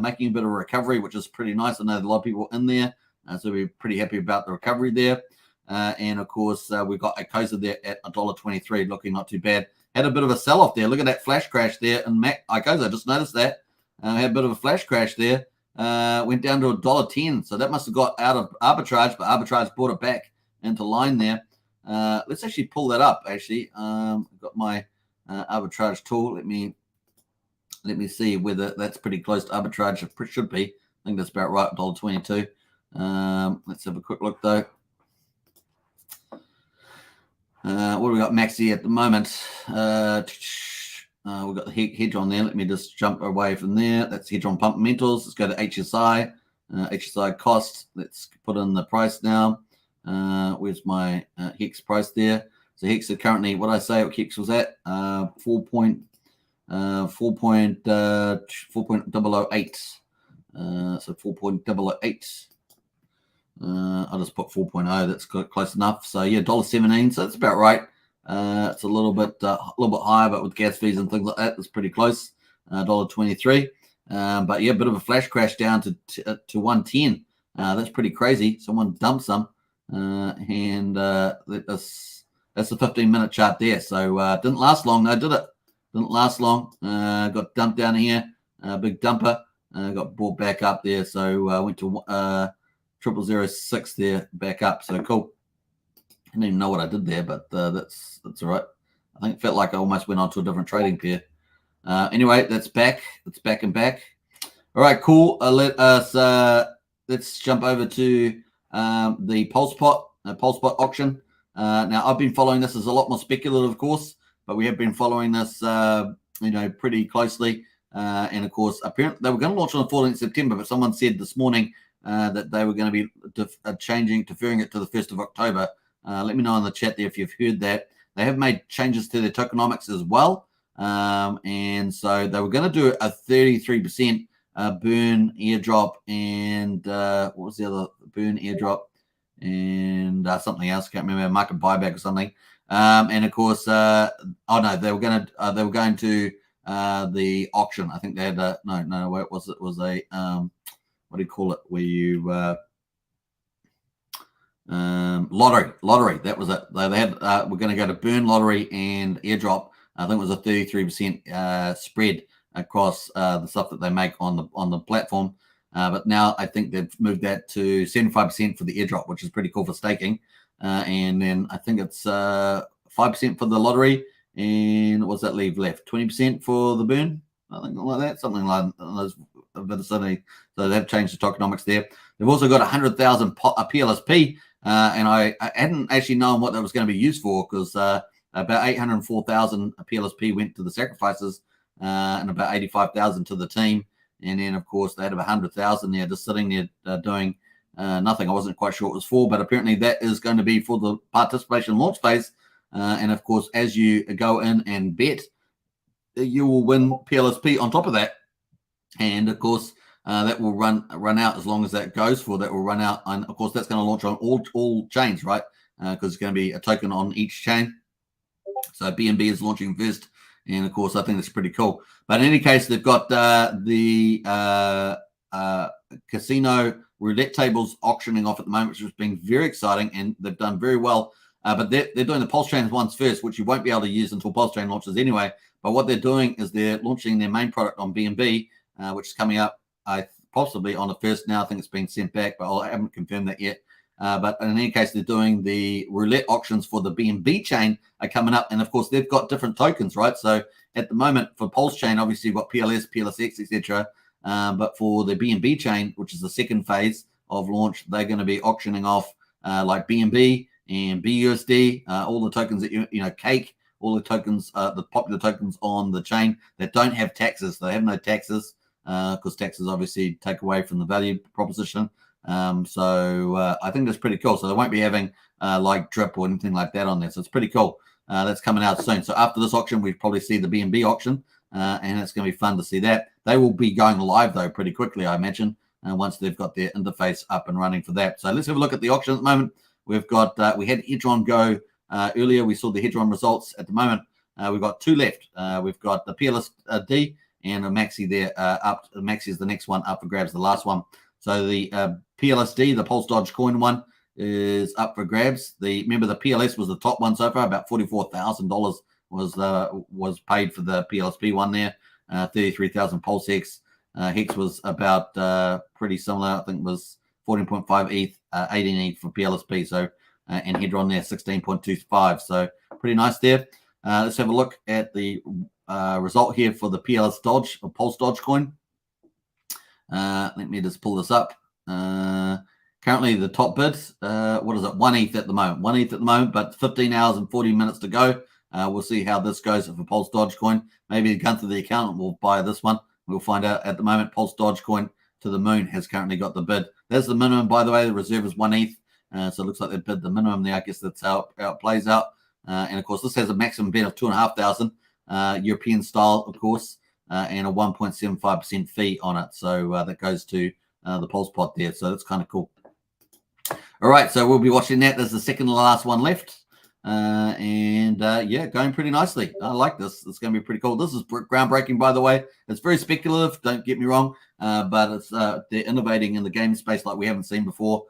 making a bit of a recovery, which is pretty nice. I know there's a lot of people in there. So we're pretty happy about the recovery there. And of course, we've got Icosa there at $1.23, looking not too bad. Had a bit of a sell-off there. Look at that flash crash there in Icosa. I just noticed that. Had a bit of a flash crash there. Went down to $1.10. So that must have got out of arbitrage, but arbitrage brought it back into line there. Let's actually pull that up, actually. I've got my arbitrage tool. Let me Let me see whether that's pretty close to arbitrage. It should be. I think that's about right, $1.22. Let's have a quick look though. What do we got Maxi at the moment? We've got the hedge on there. Let me just jump away from there. That's hedge on fundamentals. Let's go to HSI. HSI cost. Let's put in the price now. Where's my Hex price there? So Hex are currently, what I say Hex was at 4.008. So 4.008. I'll just put 4.0. That's close enough. So yeah, $1.17. So that's about right. It's a little bit higher, but with gas fees and things like that, it's pretty close. $1.23. But yeah, a bit of a flash crash down to 110. That's pretty crazy. Someone dumped some, and that's the 15-minute chart there. So didn't last long. No, did it? Didn't last long. Got dumped down here. Big dumper. Got brought back up there. So went to 0006 there, back up. So cool. I didn't even know what I did there, but that's all right. I think it felt like I almost went on to a different trading pair. Anyway, that's back. It's back and back. All right, cool. Let's jump over to the Pulsepot auction. Now I've been following this as a lot more speculative, of course, but we have been following this, pretty closely. And of course, apparently they were going to launch on the 14th of September, but someone said this morning that they were going to be deferring it to the 1st of October. Let me know in the chat there if you've heard that. They have made changes to their tokenomics as well. And so they were going to do a 33% burn airdrop and what was the other burn airdrop and something else? Can't remember, market buyback or something. And of course, they were going to the auction. I think they had it was a what do you call it? Where you lottery. That was it. They had we're going to go to burn, lottery, and airdrop. I think it was a 33% spread across the stuff that they make on the platform. But now I think they've moved that to 75% for the airdrop, which is pretty cool for staking. And then I think it's 5% for the lottery. And what's that leave left? 20% for the burn? I think like that. Something like those. So they've changed the tokenomics there. They've also got 100,000 PLSP. And I hadn't actually known what that was going to be used for, because about 804,000 PLSP went to the sacrifices and about 85,000 to the team. And then, of course, they had about 100,000 there just sitting there doing nothing. I wasn't quite sure what it was for, but apparently that is going to be for the participation launch phase. And, of course, as you go in and bet, you will win PLSP on top of that. And, of course, that will run out as long as that goes for. That will run out. And, of course, that's going to launch on all chains, right? Because it's going to be a token on each chain. So BNB is launching first. And, of course, I think that's pretty cool. But in any case, they've got the casino roulette tables auctioning off at the moment, which has been very exciting. And they've done very well. But they're doing the Pulsechain ones first, which you won't be able to use until Pulsechain launches anyway. But what they're doing is they're launching their main product on BNB, which is coming up possibly on the 1st now. I think it's been sent back, but I haven't confirmed that yet. But in any case, they're doing the roulette auctions for the BNB chain are coming up. And, of course, they've got different tokens, right? So at the moment for Pulsechain, obviously you've got PLS, PLSX, etc. But for the BNB chain, which is the second phase of launch, they're going to be auctioning off like BNB and BUSD, all the tokens that, Cake, all the tokens, the popular tokens on the chain that don't have taxes. They have no taxes because taxes obviously take away from the value proposition. So I think that's pretty cool. So they won't be having like drip or anything like that on there. So it's pretty cool. That's coming out soon. So after this auction, we probably see the BNB auction, and it's going to be fun to see that. They will be going live though pretty quickly, I imagine, once they've got their interface up and running for that. So let's have a look at the auction at the moment. We've got we had Hedron go earlier. We saw the Hedron results. At the moment, we've got two left. We've got the PLSD and a Maxi there up. Maxi is the next one up for grabs, the last one. So the PLSD, the Pulse Dodge coin one, is up for grabs. Remember the PLS was the top one so far. About $44,000 was paid for the PLSP one there. 33,000 Pulse Hex. Hex was about pretty similar. I think it was 14.5 ETH, 18 ETH for PLSP. So and Hedron there 16.25. So pretty nice there. Let's have a look at the result here for the PLS Dodge or Pulse Dodge coin. Let me just pull this up. Currently the top bid, what is it? 1 ETH at the moment. 1 ETH at the moment, but 15 hours and 40 minutes to go. We'll see how this goes for Pulse Dodge coin. Maybe Gunther the accountant will buy this one. We'll find out. At the moment, Pulse Dodge coin to the moon has currently got the bid. There's the minimum, by the way. The reserve is 1 ETH. So it looks like they bid the minimum there. I guess that's how it plays out. And of course, this has a maximum bid of 2,500 European style, of course, and a 1.75% fee on it. So that goes to the Pulse pot there. So that's kind of cool. All right, so we'll be watching that. There's the second to last one left. Yeah, going pretty nicely. I like this. It's going to be pretty cool. This is groundbreaking, by the way. It's very speculative, don't get me wrong, but it's they're innovating in the game space like we haven't seen before.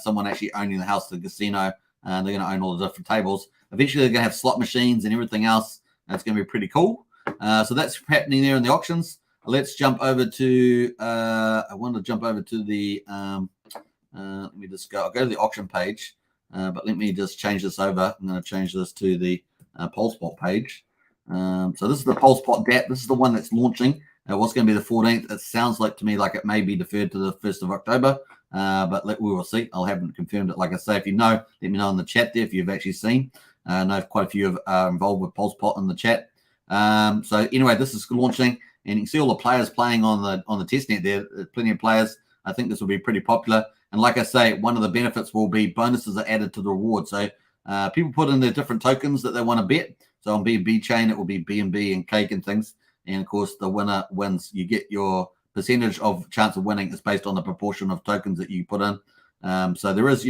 Someone actually owning the house to the casino, and they're going to own all the different tables. Eventually, they're going to have slot machines and everything else. That's going to be pretty cool. So that's happening there in the auctions. Let's jump over to, I want to jump over to the, let me just go, I'll go to the auction page, but let me just change this over. I'm going to change this to the Pulsepot page. So this is the Pulsepot DApp. This is the one that's launching. What's going to be the 14th? It sounds like to me like it may be deferred to the 1st of October, but we will see. I haven't confirmed it. Like I say, if you know, let me know in the chat there if you've actually seen. I know quite a few are involved with Pulsepot in the chat. So anyway, this is launching, and you can see all the players playing on the testnet there. There's plenty of players. I think this will be pretty popular. And like I say, one of the benefits will be bonuses are added to the reward. So people put in their different tokens that they want to bet. So on BNB chain, it will be BNB and cake and things. And of course, the winner wins. You get your percentage of chance of winning is based on the proportion of tokens that you put in. So there is,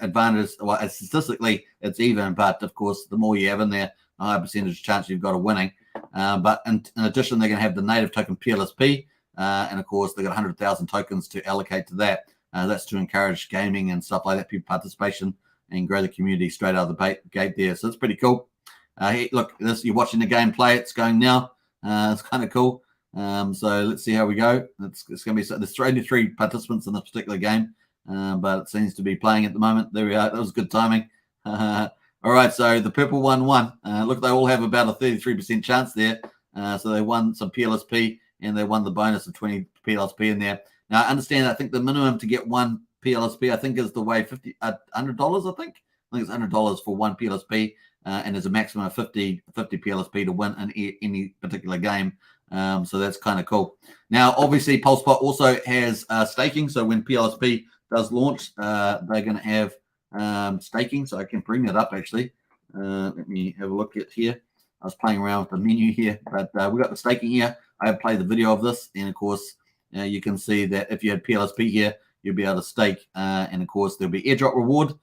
advantage. Well, statistically, it's even, but of course, the more you have in there, the higher percentage chance you've got of winning. But in addition, they're going to have the native token PLSP, and of course, they've got 100,000 tokens to allocate to that. That's to encourage gaming and stuff like that, people participation, and grow the community straight out of the gate there. So it's pretty cool. Hey, look, you're watching the game play. It's going now. It's kind of cool. So let's see how we go. It's going to be, there's 83 participants in this particular game, but it seems to be playing at the moment. There we are. That was good timing. All right, so the purple one won. Look, they all have about a 33% chance there. So they won some PLSP, and they won the bonus of 20 PLSP in there. Now, I understand, I think the minimum to get one PLSP, I think, is the way $100, I think. I think it's $100 for one PLSP, and there's a maximum of 50 PLSP to win in any particular game. So that's kind of cool. Now, obviously, Pulsepot also has staking. So when PLSP does launch, they're going to have staking. So I can bring that up, actually. Let me have a look at here. I was playing around with the menu here, but we got the staking here. I have played the video of this, and of course, you can see that if you had PLSP here, you'll be able to stake. And of course, there'll be airdrop reward,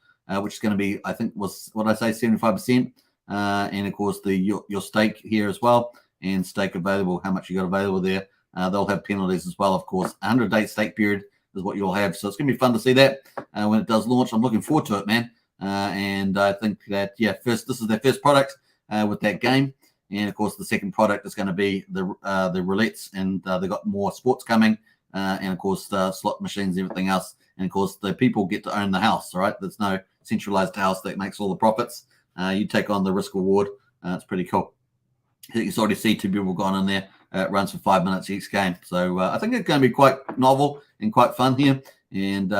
which is going to be, I think, was what I say, 75%. And of course, your stake here as well, and stake available, how much you got available there. They'll have penalties as well, of course. 100-day stake period is what you'll have. So it's going to be fun to see that when it does launch. I'm looking forward to it, man. And I think that, this is their first product with that game. And of course, the second product is going to be the roulettes, and they've got more sports coming, and of course, slot machines, and everything else. And of course, the people get to own the house, right? There's no centralized house that makes all the profits. You take on the risk reward. It's pretty cool. You can already see two people gone in there. It runs for 5 minutes each game. So I think it's going to be quite novel and quite fun here. And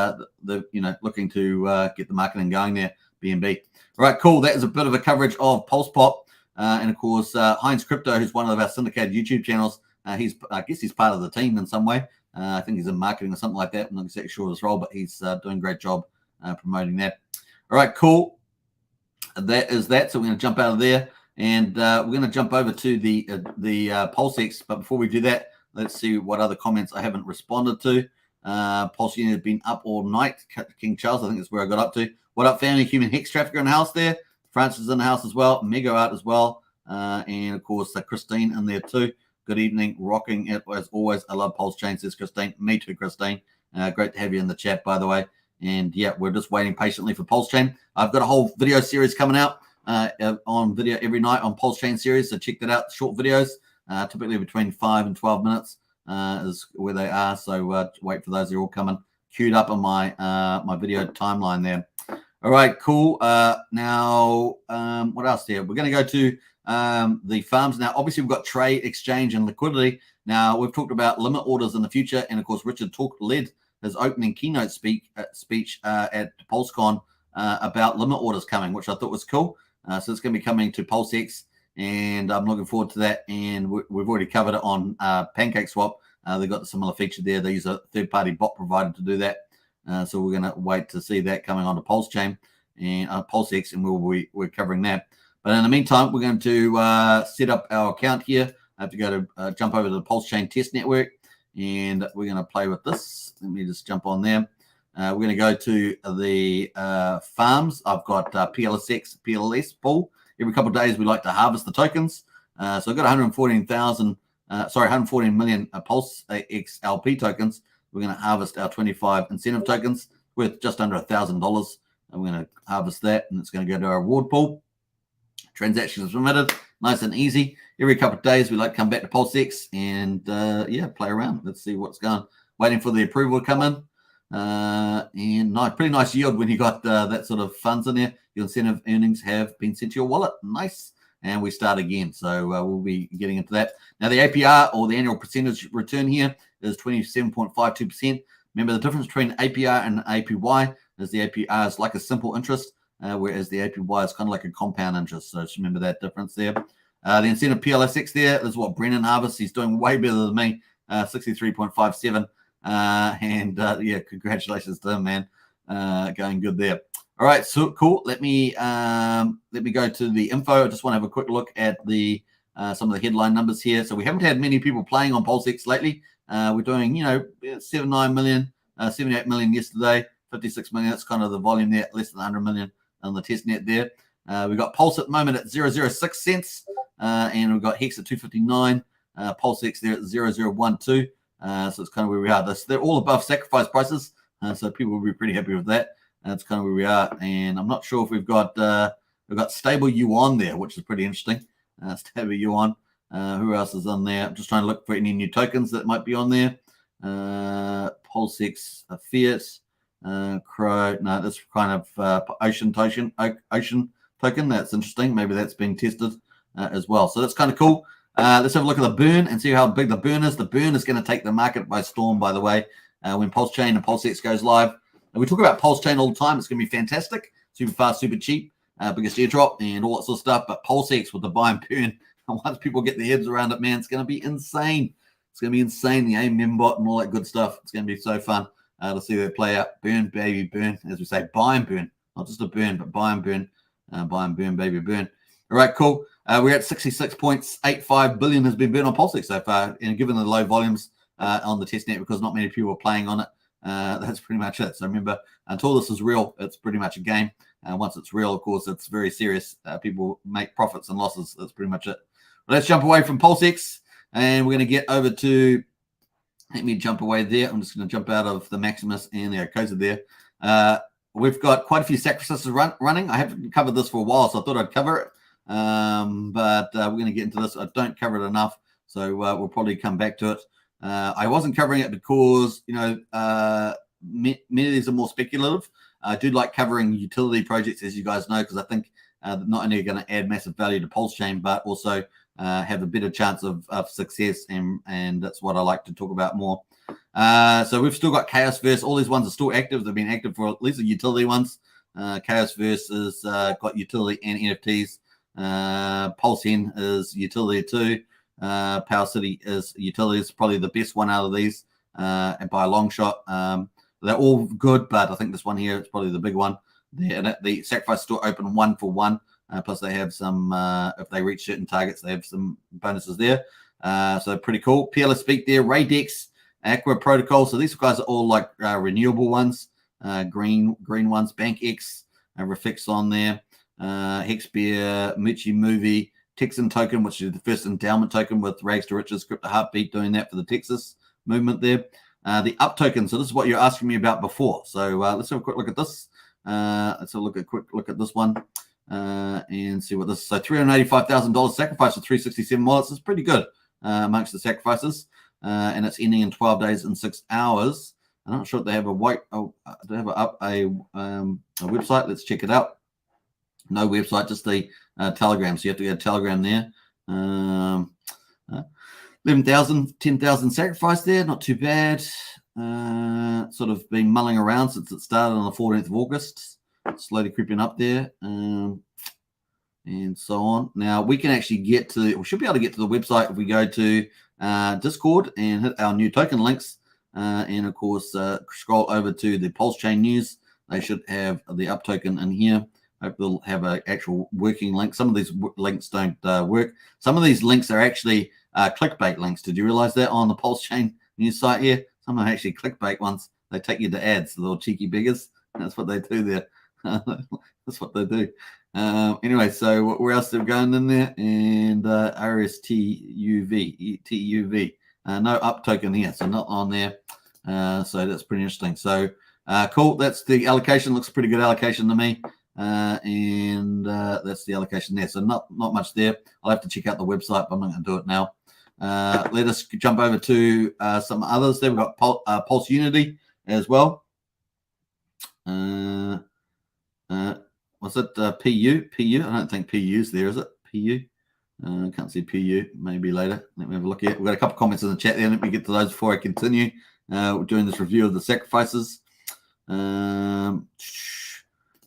looking to get the marketing going there, BNB. All right, cool. That is a bit of a coverage of Pulsepot. And of course, Heinz Crypto, who's one of our syndicated YouTube channels, I guess he's part of the team in some way. I think he's in marketing or something like that. I'm not exactly sure of his role, but he's doing a great job promoting that. All right, cool. That is that. So we're going to jump out of there, and we're going to jump over to the Pulsex. But before we do that, let's see what other comments I haven't responded to. Pulsechain has been up all night. King Charles, I think that's where I got up to. What up, family? Human Hex Trafficker in the house there. Francis is in the house as well. Mega Art as well. And of course, Christine in there too. Good evening. Rocking it as always. I love Pulsechain, says Christine. Me too, Christine. Great to have you in the chat, by the way. And yeah, we're just waiting patiently for Pulsechain. I've got a whole video series coming out on video every night on Pulsechain series. So check that out. Short videos, typically between 5 and 12 minutes is where they are. So wait for those. They're all coming queued up on my my video timeline there. All right, cool. Now, what else here? We're going to go to the farms. Now, obviously, we've got trade, exchange, and liquidity. Now, we've talked about limit orders in the future. And, of course, Richard led his opening keynote speech at PulseCon about limit orders coming, which I thought was cool. So it's going to be coming to PulseX, and I'm looking forward to that. And we've already covered it on PancakeSwap. They've got a similar feature there. They use a third-party bot provider to do that. So we're going to wait to see that coming onto Pulsechain and PulseX, and we're covering that. But in the meantime, we're going to set up our account here. I have to go to jump over to the Pulsechain test network, and we're going to play with this. Let me just jump on there. We're going to go to the farms. I've got PLS pool. Every couple of days, we like to harvest the tokens. So I've got 114 million Pulsex LP tokens. We're going to harvest our 25 incentive tokens worth just under $1,000. And we're going to harvest that, and it's going to go to our reward pool. Transactions submitted, nice and easy. Every couple of days, we like to come back to PulseX and, play around. Let's see what's going. Waiting for the approval to come in. And pretty nice yield when you got that sort of funds in there. Your incentive earnings have been sent to your wallet. Nice. And we start again. So we'll be getting into that. Now, the APR, or the annual percentage return here, is 27.52%. Remember, the difference between APR and APY is the APR is like a simple interest, whereas the APY is kind of like a compound interest. So just remember that difference there. The incentive PLSX there is what Brennan harvests. He's doing way better than me, 63.57. Congratulations to him, man. Going good there. All right, so cool. Let me go to the info. I just want to have a quick look at the some of the headline numbers here. So we haven't had many people playing on Pulsex lately. We're doing 79 million, 78 million yesterday, 56 million. That's kind of the volume there, less than 100 million on the test net there. We've got Pulse at the moment at 0.006 cents, and we've got Hex at 259. Pulsex there at 0.012. So it's kind of where we are. They're all above sacrifice prices, so people will be pretty happy with that. That's kind of where we are. And I'm not sure if we've got stable yuan there, which is pretty interesting. Stable yuan. Who else is on there? I'm just trying to look for any new tokens that might be on there. Pulsex, Fiat, Crow. No, that's kind of Ocean token. That's interesting. Maybe that's being tested as well. So that's kind of cool. Let's have a look at the burn and see how big the burn is. The burn is going to take the market by storm, by the way, when Pulsechain and Pulsex goes live. And we talk about Pulsechain all the time. It's going to be fantastic, super fast, super cheap, biggest airdrop and all that sort of stuff. But Pulsex with the buy and burn, once people get their heads around it, man, it's going to be insane. It's going to be insane, the AIM bot and all that good stuff. It's going to be so fun to see that play out. Burn, baby, burn. As we say, buy and burn. Not just a burn, but buy and burn. Buy and burn, baby, burn. All right, cool. We're at 66.85 billion has been burned on Pulsex so far. And given the low volumes on the testnet, because not many people are playing on it, that's pretty much it. So remember, until this is real, it's pretty much a game. Once it's real, of course, it's very serious. People make profits and losses. That's pretty much it. But let's jump away from Pulsex, and we're going to get over to, let me jump away there. I'm just going to jump out of the Maximus and the Acosa there. We've got quite a few sacrifices running. I haven't covered this for a while, so I thought I'd cover it. But we're going to get into this. I don't cover it enough, so we'll probably come back to it. I wasn't covering it because, many of these are more speculative. I do like covering utility projects, as you guys know, because I think not only are going to add massive value to Pulsechain, but also have a better chance of success, and that's what I like to talk about more. So we've still got Chaosverse. All these ones are still active. They've been active for at least the utility ones. Chaosverse has got utility and NFTs. Pulsechain is utility too. Power City is utility. It's probably the best one out of these, and by a long shot. They're all good, but I think this one here is probably the big one. The sacrifice store open 1 for 1. Plus they have some, if they reach certain targets, they have some bonuses there. So pretty cool. PLS Speak there, Radex, Aqua Protocol. So these guys are all like renewable ones, green ones. BankX, Refix on there, Hexbeer, Muchi Movie, Texan token, which is the first endowment token with Rags to Riches, Crypto Heartbeat doing that for the Texas movement there. The Up token. So this is what you're asking me about before. So let's have a quick look at this. Let's have a quick look at this one. And see what this is. So $385,000 sacrifice for 367 wallets is pretty good amongst the sacrifices, and it's ending in 12 days and 6 hours. I'm not sure if they have a website. Let's check it out. No website, just the Telegram. So you have to go to Telegram there. 11,000, 10,000 sacrifice there. Not too bad. Sort of been mulling around since it started on the 14th of August. Slowly creeping up there. And so on. Now we can actually get to, we should be able to get to the website if we go to Discord and hit our new token links. And of course, scroll over to the Pulsechain news. They should have the up token in here. Hope they'll have an actual working link. Some of these links don't work. Some of these links are actually clickbait links. Did you realize that on the Pulsechain news site here? Some are actually clickbait ones. They take you to ads, the little cheeky beggars. That's what they do there. That's what they do. Anyway, so where else are we going in there? And RSTUV, TUV. No up token here, so not on there. So that's pretty interesting. So cool. That's the allocation. Looks pretty good allocation to me. And that's the allocation there. So not much there. I'll have to check out the website, but I'm not going to do it now. Let us jump over to some others there. We've got Pulse Unity as well. What's it? PU? I don't think PU's there, is it? PU? Can't see PU. Maybe later. Let me have a look at it. We've got a couple of comments in the chat there. Let me get to those before I continue. We're doing this review of the sacrifices.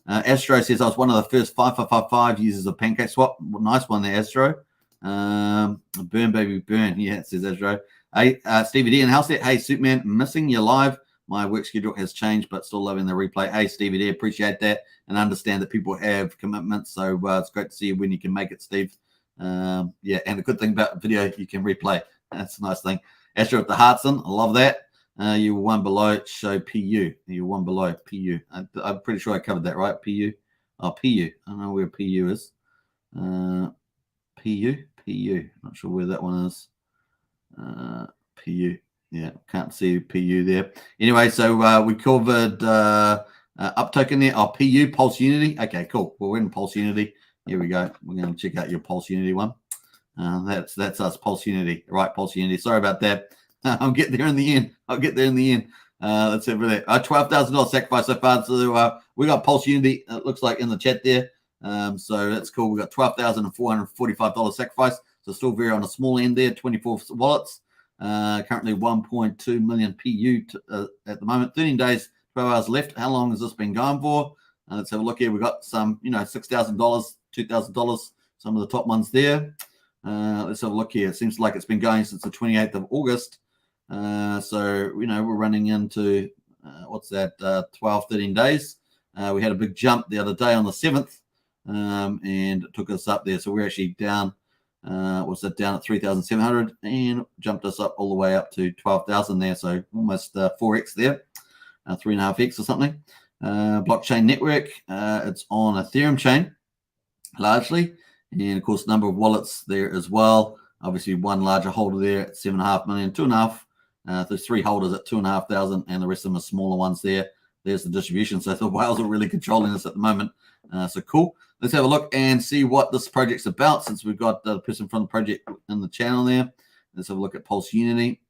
Astro says I was one of the first 5555 users of PancakeSwap. Nice one there, Astro. Burn, baby, burn. Yeah, it says Astro. Hey, Stevie D and House there. Hey, Superman, missing you live. My work schedule has changed, but still loving the replay. Hey, Stevie D, appreciate that and understand that people have commitments. So it's great to see you when you can make it, Steve. Yeah, and the good thing about video, you can replay. That's a nice thing. Astro with the hearts in. I love that. You were one below, show PU. You were one below, PU. I'm pretty sure I covered that, right? PU. Oh, PU. I don't know where PU is. PU. Not sure where that one is. PU. Yeah, can't see PU there. Anyway, so we covered up token there. Oh, PU, Pulse Unity. Okay, cool. Well, we're in Pulse Unity. Here we go. We're going to check out your Pulse Unity one. That's us, Pulse Unity. Right, Pulse Unity. Sorry about that. I'll get there in the end. Let's have it there. $12,000 sacrifice so far. So we got Pulse Unity, it looks like, in the chat there. So that's cool. We got $12,445 sacrifice. So still very on the small end there, 24 wallets. Currently 1.2 million PU at the moment. 13 days, 12 hours left. How long has this been going for? Let's have a look here. We got some, $6,000, $2,000, some of the top ones there. Let's have a look here. It seems like it's been going since the 28th of August. So, we're running into, 12, 13 days. We had a big jump the other day on the 7th, and it took us up there. So we're actually down, down at 3,700 and jumped us up all the way up to 12,000 there. So almost 4x there, 3.5x or something. Blockchain network, it's on Ethereum chain largely. And of course, number of wallets there as well. Obviously, one larger holder there at 7.5 million, 2.5. There's 3 holders at 2,500, and the rest of them are smaller ones there. There's the distribution. So the whales are really controlling this at the moment. So cool. Let's have a look and see what this project's about, since we've got the person from the project in the channel there. Let's have a look at Pulse Unity.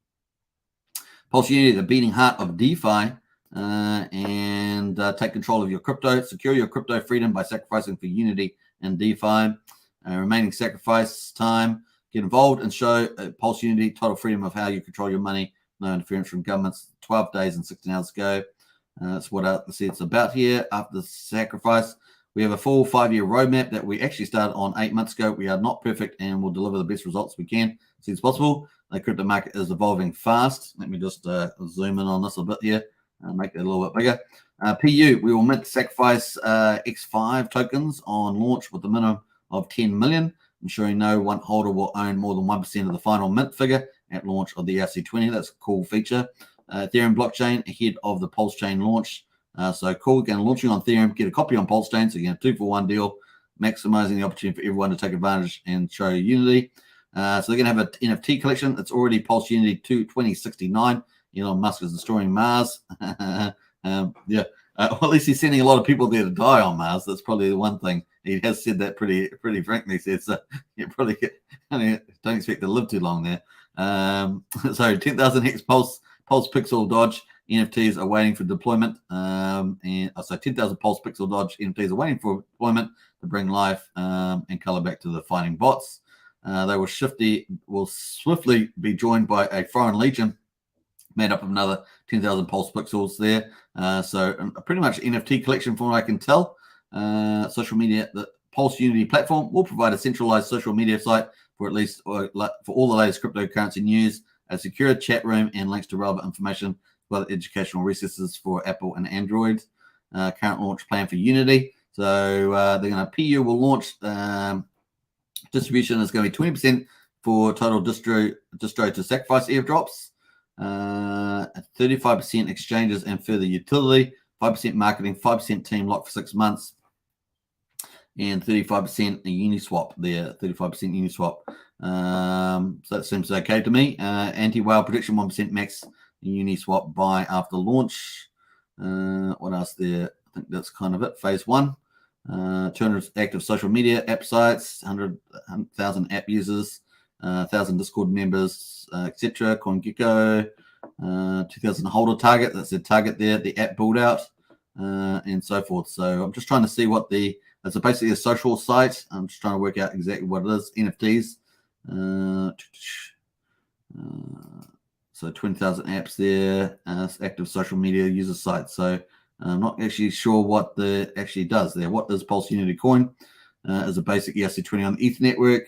Pulse Unity, the beating heart of DeFi, and take control of your crypto. Secure your crypto freedom by sacrificing for Unity and DeFi. Remaining sacrifice time. Get involved and show Pulse Unity total freedom of how you control your money. No interference from governments. 12 days and 16 hours ago. That's what it's about here. After the sacrifice, we have a full 5-year roadmap that we actually started on 8 months ago. We are not perfect and will deliver the best results we can as soon as possible. The crypto market is evolving fast. Let me just zoom in on this a bit here and make it a little bit bigger. PU, we will mint sacrifice X5 tokens on launch with a minimum of 10 million, ensuring no one holder will own more than 1% of the final mint figure at launch of the ERC20. That's a cool feature. Ethereum blockchain ahead of the Pulsechain launch. So cool. Again, launching on Ethereum, get a copy on Pulsechain. So you can have 2-for-1 deal, maximizing the opportunity for everyone to take advantage and show Unity. So they're going to have an NFT collection. It's already Pulse Unity 2069. Elon Musk is destroying Mars. Well, at least he's sending a lot of people there to die on Mars. That's probably the one thing. He has said that pretty frankly. He said, so you probably don't expect to live too long there. So 10,000 Hex Pulse Pixel Dodge NFTs are waiting for deployment. And so 10,000 Pulse Pixel Dodge NFTs are waiting for deployment. to bring life and color back to the fighting bots. They will swiftly be joined by a foreign legion made up of another 10,000 pulse pixels there. So pretty much NFT collection from what I can tell. Social media, the Pulse Unity platform will provide a centralized social media site for at least for all the latest cryptocurrency news, a secure chat room, and links to relevant information, as well as educational resources for Apple and Android. Current launch plan for Unity. So PU will launch distribution is going to be 20% for total distro to sacrifice airdrops, 35% exchanges and further utility, 5% marketing, 5% team lock for 6 months, and 35% Uniswap there, 35% Uniswap. So that seems okay to me. Anti-whale prediction, 1% max Uniswap buy after launch. What else there? I think that's kind of it. Phase 1. 200 active social media app sites, 100,000 app users, 1,000 Discord members, etc. CoinGecko, 2,000 holder target. That's the target there. The app build out, and so forth. So I'm just trying to see what it's basically a social site. I'm just trying to work out exactly what it is. NFTs. So 20,000 apps there. Active social media user site. So I'm not actually sure what the actually does there. What is Pulse Unity Coin? Is a basic ERC20 on the ETH network.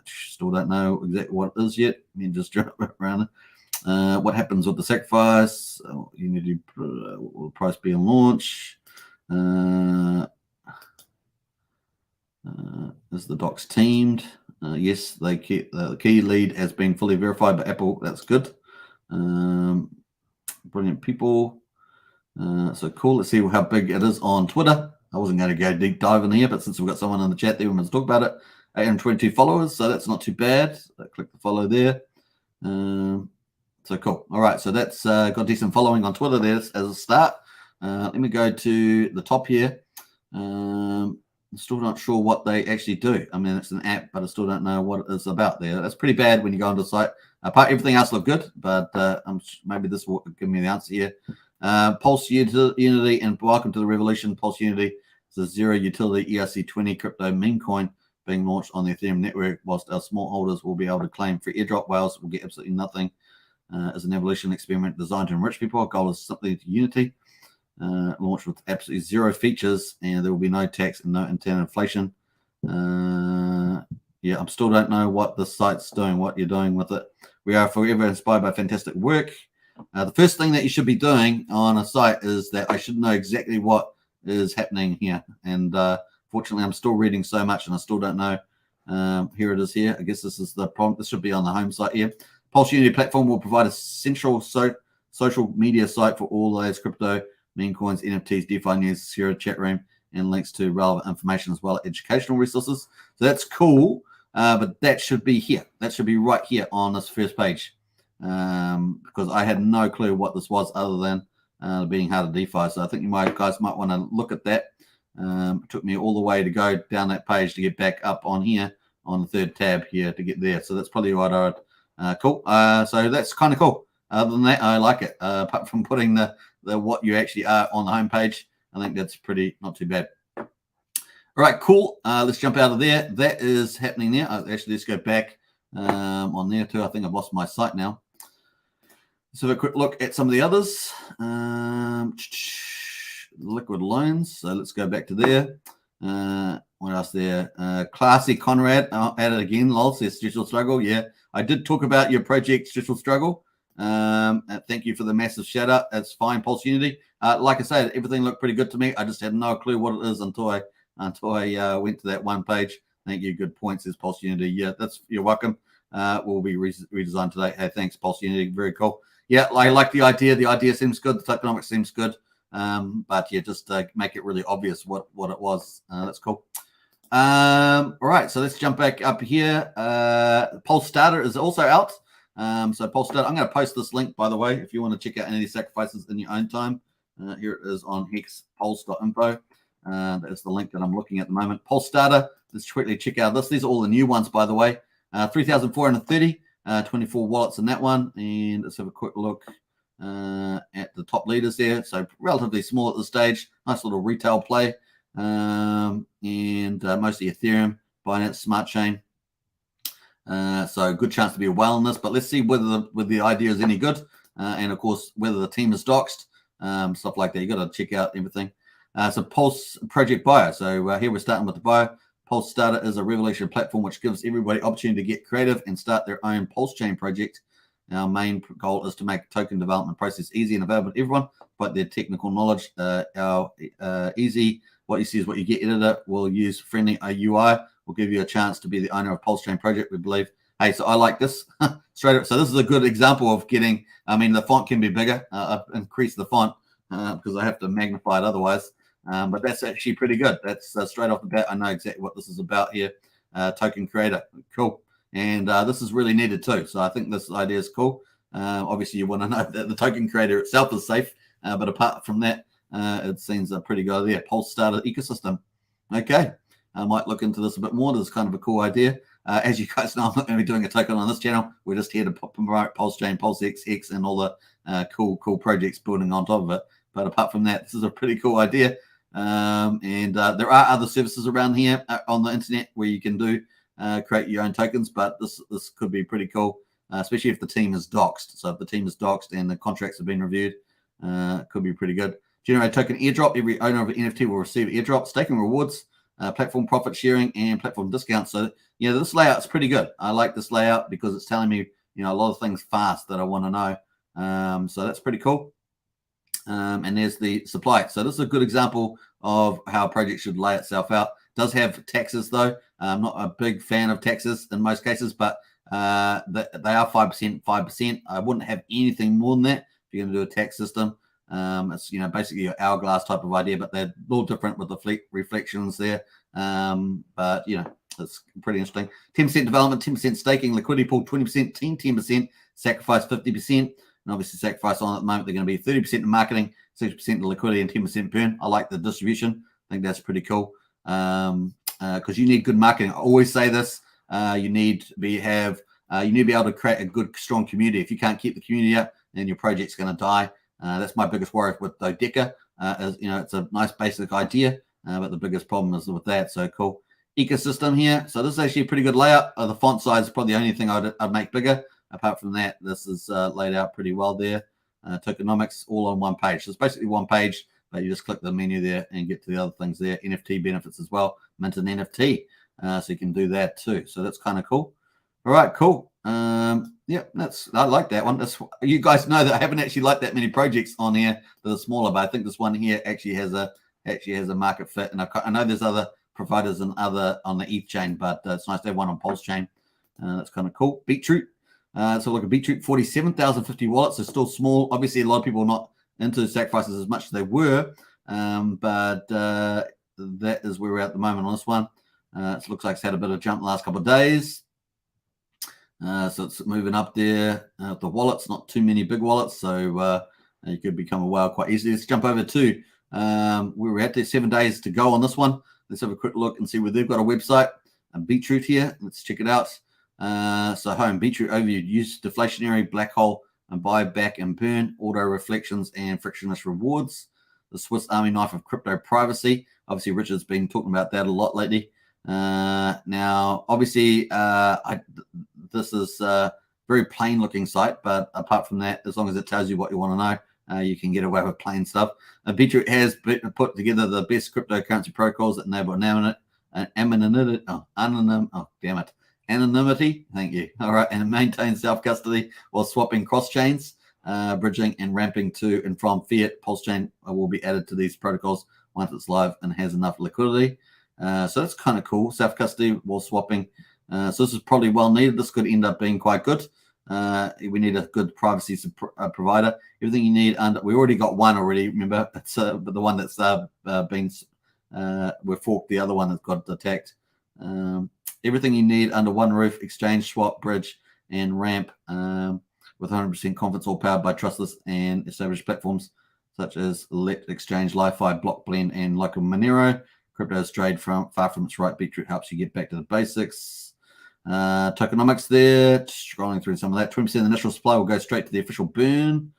Still don't know exactly what it is yet. I mean, just jump around it. What happens with the sacrifice? Unity will price be on launch. Is the docs teamed? Yes, the key lead has been fully verified by Apple. That's good. Brilliant people. So cool. Let's see how big it is on Twitter. I wasn't going to go deep dive in here, but since we've got someone in the chat there, we must talk about it. 822 followers, so that's not too bad. Click the follow there. So cool. All right, so that's got decent following on Twitter there as a start. Let me go to the top here. I'm still not sure what they actually do. I mean, it's an app, but I still don't know what it is about there. That's pretty bad when you go onto the site. Everything else looked good, but maybe this will give me the answer here. Pulse Unity, and welcome to the revolution. Pulse Unity is a zero utility ERC20 crypto meme coin being launched on the Ethereum network, whilst our small holders will be able to claim free airdrop. Whales will get absolutely nothing. As an evolution experiment designed to enrich people, our goal is simply to Unity. Launched with absolutely zero features, and there will be no tax and no internal inflation. Yeah, I still don't know what the site's doing, what you're doing with it. We are forever inspired by fantastic work. The first thing that you should be doing on a site is that I should know exactly what is happening here. And fortunately, I'm still reading so much and I still don't know. Here it is here. I guess this is the prompt. This should be on the home site here. Pulse Unity platform will provide a central social media site for all those crypto, meme coins, NFTs, DeFi news, secure chat room, and links to relevant information as well as educational resources. So that's cool, but that should be here. That should be right here on this first page. Because I had no clue what this was other than being how to DeFi. So I think you guys might want to look at that. It took me all the way to go down that page to get back up on here on the third tab here to get there. So that's probably what I would. Cool. So that's kind of cool. Other than that, I like it. Apart from putting the what you actually are on the homepage, I think that's not too bad. All right, cool. Let's jump out of there. That is happening there. Actually, let's go back on there too. I think I've lost my site now. Let's have a quick look at some of the others. Liquid loans. So let's go back to there. What else there? Classy Conrad at it again. Lol says digital struggle. Yeah, I did talk about your project digital struggle. Thank you for the massive shout out. That's fine. Pulse Unity. Like I said, everything looked pretty good to me. I just had no clue what it is until I went to that one page. Thank you. Good point, says Pulse Unity. Yeah, you're welcome. Will be redesigned today. Hey, thanks, Pulse Unity. Very cool. Yeah, I like the idea. The idea seems good. The tokenomics seems good. But yeah, just make it really obvious what it was. That's cool. All right, so let's jump back up here. Pulse Starter is also out. So Pulse Starter, I'm going to post this link, by the way, if you want to check out any of these sacrifices in your own time. Here it is on hexpulse.info. That's the link that I'm looking at the moment. Pulse Starter, let's quickly check out this. These are all the new ones, by the way. 3,430, 24 wallets in that one. And let's have a quick look at the top leaders there. So relatively small at this stage. Nice little retail play. and mostly Ethereum, Binance Smart Chain. So good chance to be a whale in this, but let's see whether the idea is any good, and of course whether the team is doxed, stuff like that. You got to check out everything. So Pulse project bio. So here we're starting with the bio. Pulse Starter is a revolutionary platform which gives everybody opportunity to get creative and start their own Pulsechain project. Our main goal is to make token development process easy and available to everyone, but their technical knowledge, easy. What you see is what you get. Editor will use friendly UI. Will give you a chance to be the owner of Pulsechain project, we believe. Hey, so I like this straight up. So this is a good example of getting, I mean, the font can be bigger. I've increased the font because I have to magnify it otherwise. But that's actually pretty good. That's straight off the bat. I know exactly what this is about here. Token creator. Cool. And this is really needed too. So I think this idea is cool. Obviously, you want to know that the token creator itself is safe. But apart from that, it seems a pretty good idea. Pulse Starter ecosystem. Okay. I might look into this a bit more. This is kind of a cool idea. As you guys know, I'm not going to be doing a token on this channel. We're just here to promote Pulsechain, Pulsex, Hex, and all the cool projects building on top of it. But apart from that, this is a pretty cool idea. And there are other services around here on the internet where you can do create your own tokens. But this could be pretty cool, especially if the team is doxed. So if the team is doxed and the contracts have been reviewed, it could be pretty good. Generate token airdrop. Every owner of an NFT will receive airdrop. Staking rewards. Platform profit sharing and platform discounts. So yeah, this layout is pretty good. I like this layout because it's telling me, you know, a lot of things fast that I want to know. So that's pretty cool. And there's the supply. So this is a good example of how a project should lay itself out. It does have taxes though. I'm not a big fan of taxes in most cases, but they are 5%. I wouldn't have anything more than that if you're going to do a tax system. It's, you know, basically your hourglass type of idea, but they're a little different with the reflections there. But you know, it's pretty interesting. 10% development, 10% staking, liquidity pool 20%, team 10%, sacrifice 50%, and obviously sacrifice on at the moment they're going to be 30% in marketing, 60% in liquidity, and 10% burn. I like the distribution. I think that's pretty cool because you need good marketing. I always say this. You need to be able to create a good, strong community. If you can't keep the community up, then your project's going to die. That's my biggest worry with Dodeca. As you know, it's a nice basic idea, but the biggest problem is with that. So cool ecosystem here. So this is actually a pretty good layout. The font size is probably the only thing I'd make bigger. Apart from that, this is laid out pretty well there. Tokenomics all on one page. So it's basically one page, but you just click the menu there and get to the other things there. NFT benefits as well. Mint an NFT, so you can do that too. So that's kind of cool. All right, cool. Yeah, I like that one. You guys know that I haven't actually liked that many projects on here that are smaller, but I think this one here actually has a market fit. And I know there's other providers and other on the ETH chain, but it's nice to have one on Pulsechain. That's kind of cool. Beetroot. So look at Beetroot, 47,050 wallets. They're still small. Obviously, a lot of people are not into sacrifices as much as they were, but that is where we're at the moment on this one. It looks like it's had a bit of a jump the last couple of days. So it's moving up there. The wallets, not too many big wallets, so you could become a whale quite easily. Let's jump over to where we're at there. 7 days to go on this one. Let's have a quick look and see where they've got a website. Beetroot here. Let's check it out. So home, Beetroot overview, use deflationary, black hole, and buy back and burn, auto reflections, and frictionless rewards. The Swiss Army knife of crypto privacy. Obviously, Richard's been talking about that a lot lately. Now, obviously, this is a very plain looking site, but apart from that, as long as it tells you what you want to know, you can get away with plain stuff. Beetroot has put together the best cryptocurrency protocols that enable anonymity. Thank you. All right, and maintain self-custody while swapping cross chains, bridging and ramping to and from fiat. Pulsechain will be added to these protocols once it's live and has enough liquidity. So that's kind of cool. Self-custody while swapping. So this is probably well needed. This could end up being quite good. We need a good privacy provider. Everything you need under. We already got one already. Remember, it's but the one that's been we forked the other one that got attacked. Everything you need under one roof: exchange, swap, bridge, and ramp with 100% confidence, all powered by trustless and established platforms such as Let, Exchange, Li-Fi, Block Blend, and local Monero. Crypto is strayed far from its right. Beetroot helps you get back to the basics. Tokenomics there. Scrolling through some of that. 20% of the initial supply will go straight to the official burn.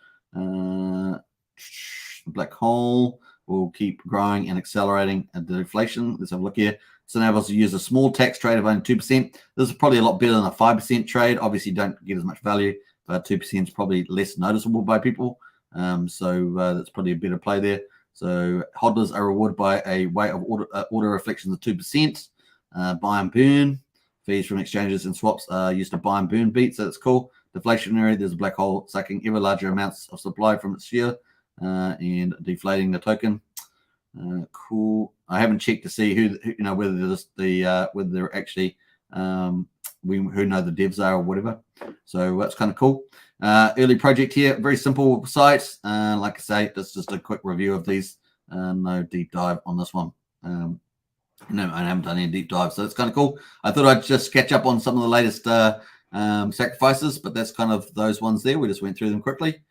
Black hole. will keep growing and accelerating the deflation. Let's have a look here. So now us to use a small tax trade of only 2%. This is probably a lot better than a 5% trade. Obviously, you don't get as much value, but 2% is probably less noticeable by people. So that's probably a better play there. So hodlers are rewarded by a way of order reflections of 2%. Buy and burn. Fees from exchanges and swaps are used to buy and burn beats. So that's cool. Deflationary, there's a black hole sucking ever larger amounts of supply from its share and deflating the token. Cool. I haven't checked to see who whether they're actually who know the devs are or whatever. So that's kind of cool. Early project here, very simple site. Like I say, that's just a quick review of these. No deep dive on this one. No, I haven't done any deep dive, so it's kind of cool. I thought I'd just catch up on some of the latest sacrifices, but that's kind of those ones there. We just went through them quickly.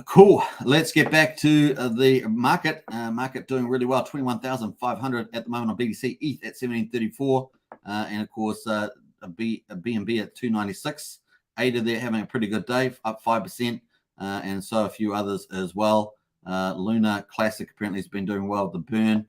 Cool. Let's get back to the market. Market doing really well. 21,500 at the moment on BTC. ETH at 1734, and of course BNB at 296. ADA there having a pretty good day, up 5%, and so a few others as well. Luna Classic apparently has been doing well with the burn.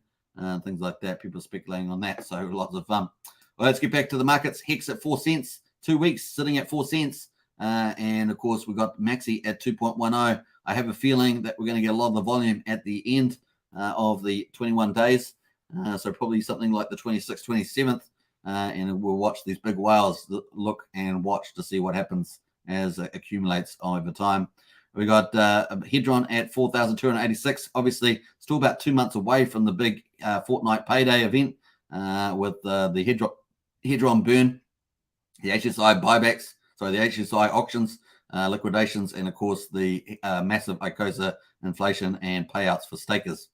Things like that. People are speculating on that. So lots of fun. Well, let's get back to the markets. Hex at 4 cents. 2 weeks sitting at 4 cents. And of course, we got Maxi at 2.10. I have a feeling that we're going to get a lot of the volume at the end of the 21 days. So probably something like the 26th, 27th. And we'll watch these big whales look and watch to see what happens as it accumulates over time. We got Hedron at 4,286. Obviously, still about 2 months away from the big fortnight payday event with the Hedron burn, the HSI buybacks, the HSI auctions, liquidations, and of course the massive ICOSA inflation and payouts for stakers.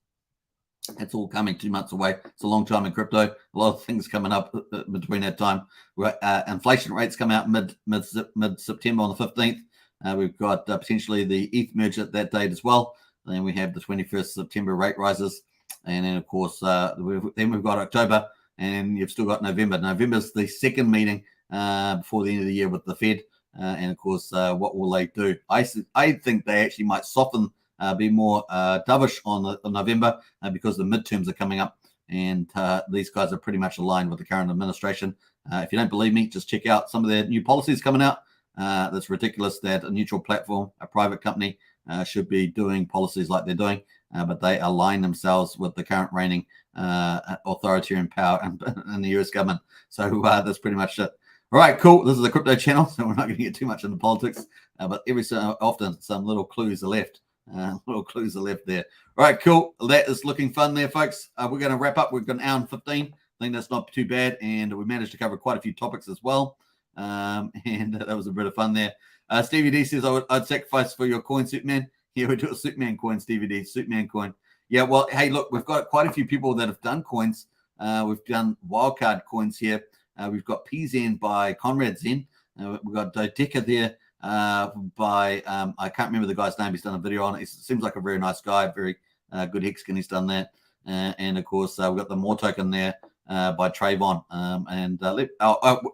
It's all coming 2 months away. It's a long time in crypto. A lot of things coming up between that time. Inflation rates come out mid-September on the 15th. We've got potentially the ETH merge at that date as well. Then we have the 21st September rate rises. And then, of course, then we've got October, and you've still got November. November's the second meeting before the end of the year with the Fed. And, of course, what will they do? I think they actually might soften, be more dovish on November because the midterms are coming up. And these guys are pretty much aligned with the current administration. If you don't believe me, just check out some of their new policies coming out. That's ridiculous that a neutral platform, a private company, should be doing policies like they're doing, but they align themselves with the current reigning authoritarian power in the US government. So that's pretty much it. All right, cool. This is a crypto channel, so we're not going to get too much into politics, but every so often some little clues are left. There. All right, cool. That is looking fun there, folks. We're going to wrap up. We've got an hour and 15. I think that's not too bad, and we managed to cover quite a few topics as well. And that was a bit of fun there. Stevie D says, I'd sacrifice for your coin, Superman. Yeah, we do a Superman coin, Stevie D. Superman coin. Yeah, well, hey, look, we've got quite a few people that have done coins. We've done wildcard coins here. We've got PZen by Conrad Zen. We've got Dodeca there by, I can't remember the guy's name. He's done a video on it. He seems like a very nice guy, very good hexkin. He's done that. And, of course, we've got the More token there. By Trayvon.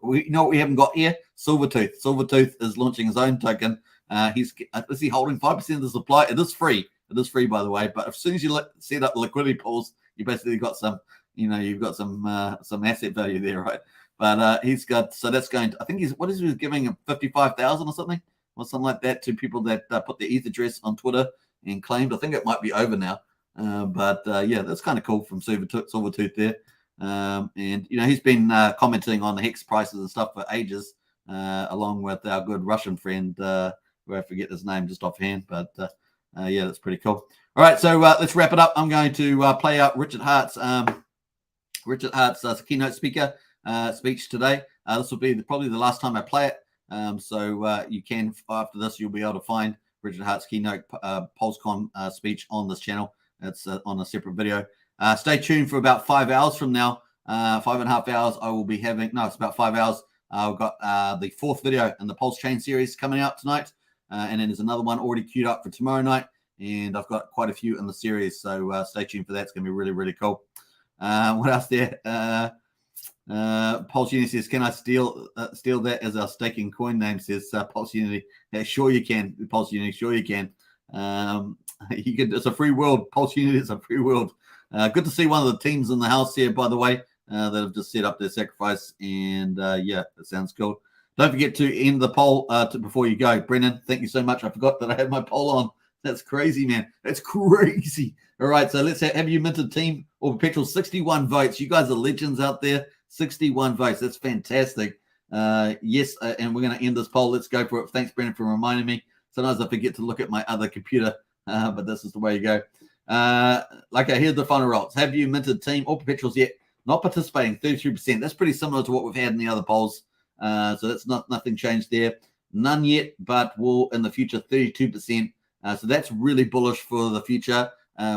We know what we haven't got here? Silvertooth. Silvertooth is launching his own token. Is he holding 5% of the supply? It is free. It is free, by the way. But as soon as you set up liquidity pools, you basically got some, you've got some asset value there, right? But he's got, so that's going to, I think he was giving him 55,000 or something like that to people that put their ETH address on Twitter and claimed. I think it might be over now. But yeah, that's kind of cool from Silvertooth there. And he's been commenting on the hex prices and stuff for ages, along with our good Russian friend, who I forget his name just offhand, but yeah, that's pretty cool. All right, so let's wrap it up. I'm going to play out Richard Hart's keynote speaker speech today. This will be probably the last time I play it. So you can, after this, you'll be able to find Richard Hart's keynote PulseCon speech on this channel. It's on a separate video. Stay tuned for about 5 hours from now. 5.5 hours I will be having. No, it's about 5 hours. I've got the 4th video in the Pulsechain series coming out tonight. And then there's another one already queued up for tomorrow night. And I've got quite a few in the series. So stay tuned for that. It's going to be really, really cool. What else there? Pulse Unity says, can I steal that as our staking coin name, says Pulse Unity. Yeah, sure you can, Pulse Unity. Sure you can. It's a free world. Pulse Unity is a free world. Good to see one of the teams in the house here, by the way, that have just set up their sacrifice. And yeah, that sounds cool. Don't forget to end the poll before you go. Brennan, thank you so much. I forgot that I had my poll on. That's crazy, man. That's crazy. All right, so let's have you minted team or perpetual 61 votes. You guys are legends out there. 61 votes. That's fantastic. Yes, and we're going to end this poll. Let's go for it. Thanks, Brennan, for reminding me. Sometimes I forget to look at my other computer, but this is the way you go. Here's the final results. Have you minted team or perpetuals yet? Not participating, 33%. That's pretty similar to what we've had in the other polls. So that's nothing changed there. None yet, but will in the future, 32%. So that's really bullish for the future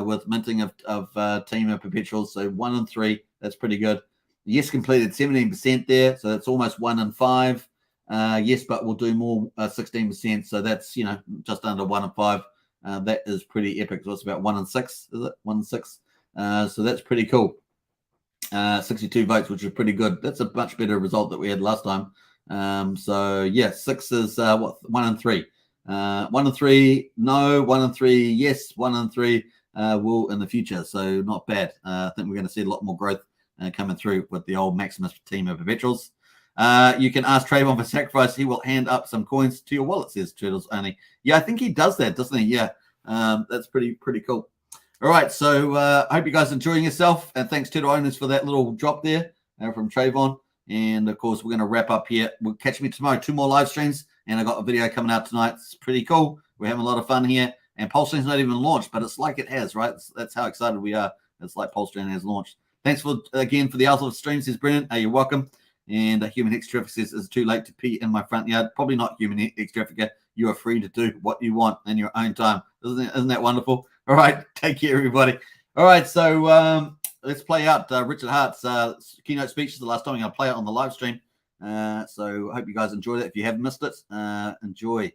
with minting of team and perpetuals. So 1 and 3, that's pretty good. Yes, completed 17% there. So that's almost 1 and 5. Yes, but we'll do more 16%. So that's, just under 1 and 5. That is pretty epic. So it's about 1 and 6, is it? 1 and 6. So that's pretty cool. 62 votes, which is pretty good. That's a much better result that we had last time. So yeah, 6 is 1 and 3. 1 and 3, no. 1 and 3, yes. 1 and 3 will in the future. So not bad. I think we're going to see a lot more growth coming through with the old Maximus team of perpetuals. You can ask Trayvon for sacrifice. He will hand up some coins to your wallet, says Turtles Only. Yeah, I think he does that, doesn't he? Yeah, that's pretty cool. All right, so I hope you guys are enjoying yourself. And thanks to the owners for that little drop there from Trayvon. And, of course, we're going to wrap up here. We'll catch me tomorrow. 2 more live streams. And I got a video coming out tonight. It's pretty cool. We're having a lot of fun here. And Pulsechain's not even launched, but it's like it has, right? That's how excited we are. It's like Pulsechain has launched. Thanks again for the Alpha streams, says Brennan. You're welcome. And Human Hex Traffic says, it's too late to pee in my front yard. Probably not, Human Hex Traffic. You are free to do what you want in your own time. Isn't that wonderful? All right. Take care, everybody. All right. So let's play out Richard Hart's keynote speech. This is the last time I'm going to play it on the live stream. So I hope you guys enjoyed it. If you have missed it, enjoy.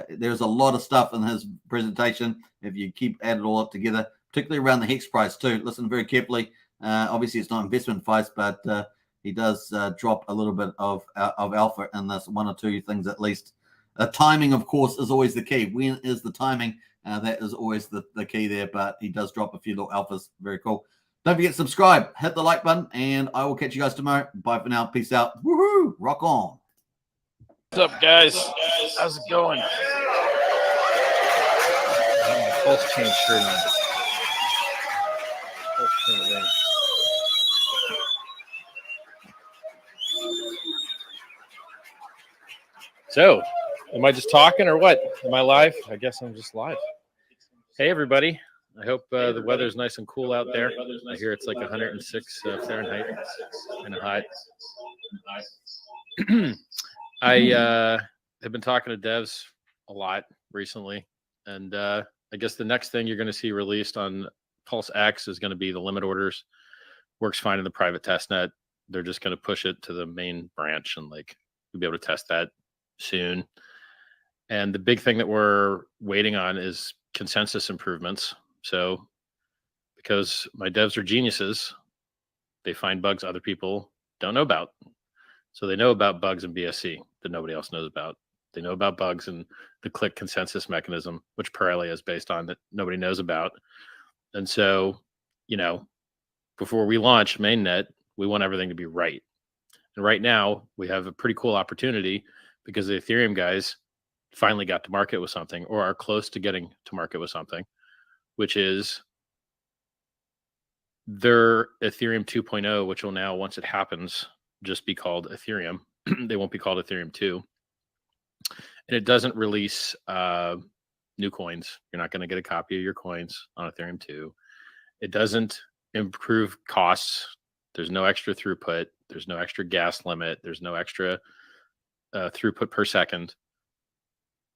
There's a lot of stuff in his presentation. If you keep add it all up together, particularly around the hex price too. Listen very carefully. Obviously, it's not investment advice, but he does drop a little bit of alpha in this, 1 or 2 things at least. Timing, of course, is always the key. When is the timing? That is always the key there, but he does drop a few little alphas. Very cool. Don't forget to subscribe, hit the like button, and I will catch you guys tomorrow. Bye for now. Peace out. Woohoo! Rock on. What's up, guys? How's it going? Pulsechain shirt on. Pulsechain ring. So, am I just talking or what? Am I live? I guess I'm just live. Hey, everybody. I hope the weather's nice and cool out there. I hear it's like 106 Fahrenheit and hot. I have been talking to devs a lot recently, and I guess the next thing you're going to see released on Pulse X is going to be the limit orders. Works fine in the private testnet. They're just going to push it to the main branch, and like we'll be able to test that soon. And the big thing that we're waiting on is consensus improvements. So because my devs are geniuses, they find bugs other people don't know about. So they know about bugs in BSC that nobody else knows about. They know about bugs in the click consensus mechanism, which Pirelli is based on, that nobody knows about. And so, before we launch mainnet, we want everything to be right. And right now we have a pretty cool opportunity because the Ethereum guys finally got to market with something, or are close to getting to market with something, which is their Ethereum 2.0, which will now, once it happens, just be called Ethereum. They won't be called Ethereum 2. And it doesn't release new coins. You're not going to get a copy of your coins on Ethereum 2. It doesn't improve costs. There's no extra throughput. There's no extra gas limit. There's no extra throughput per second.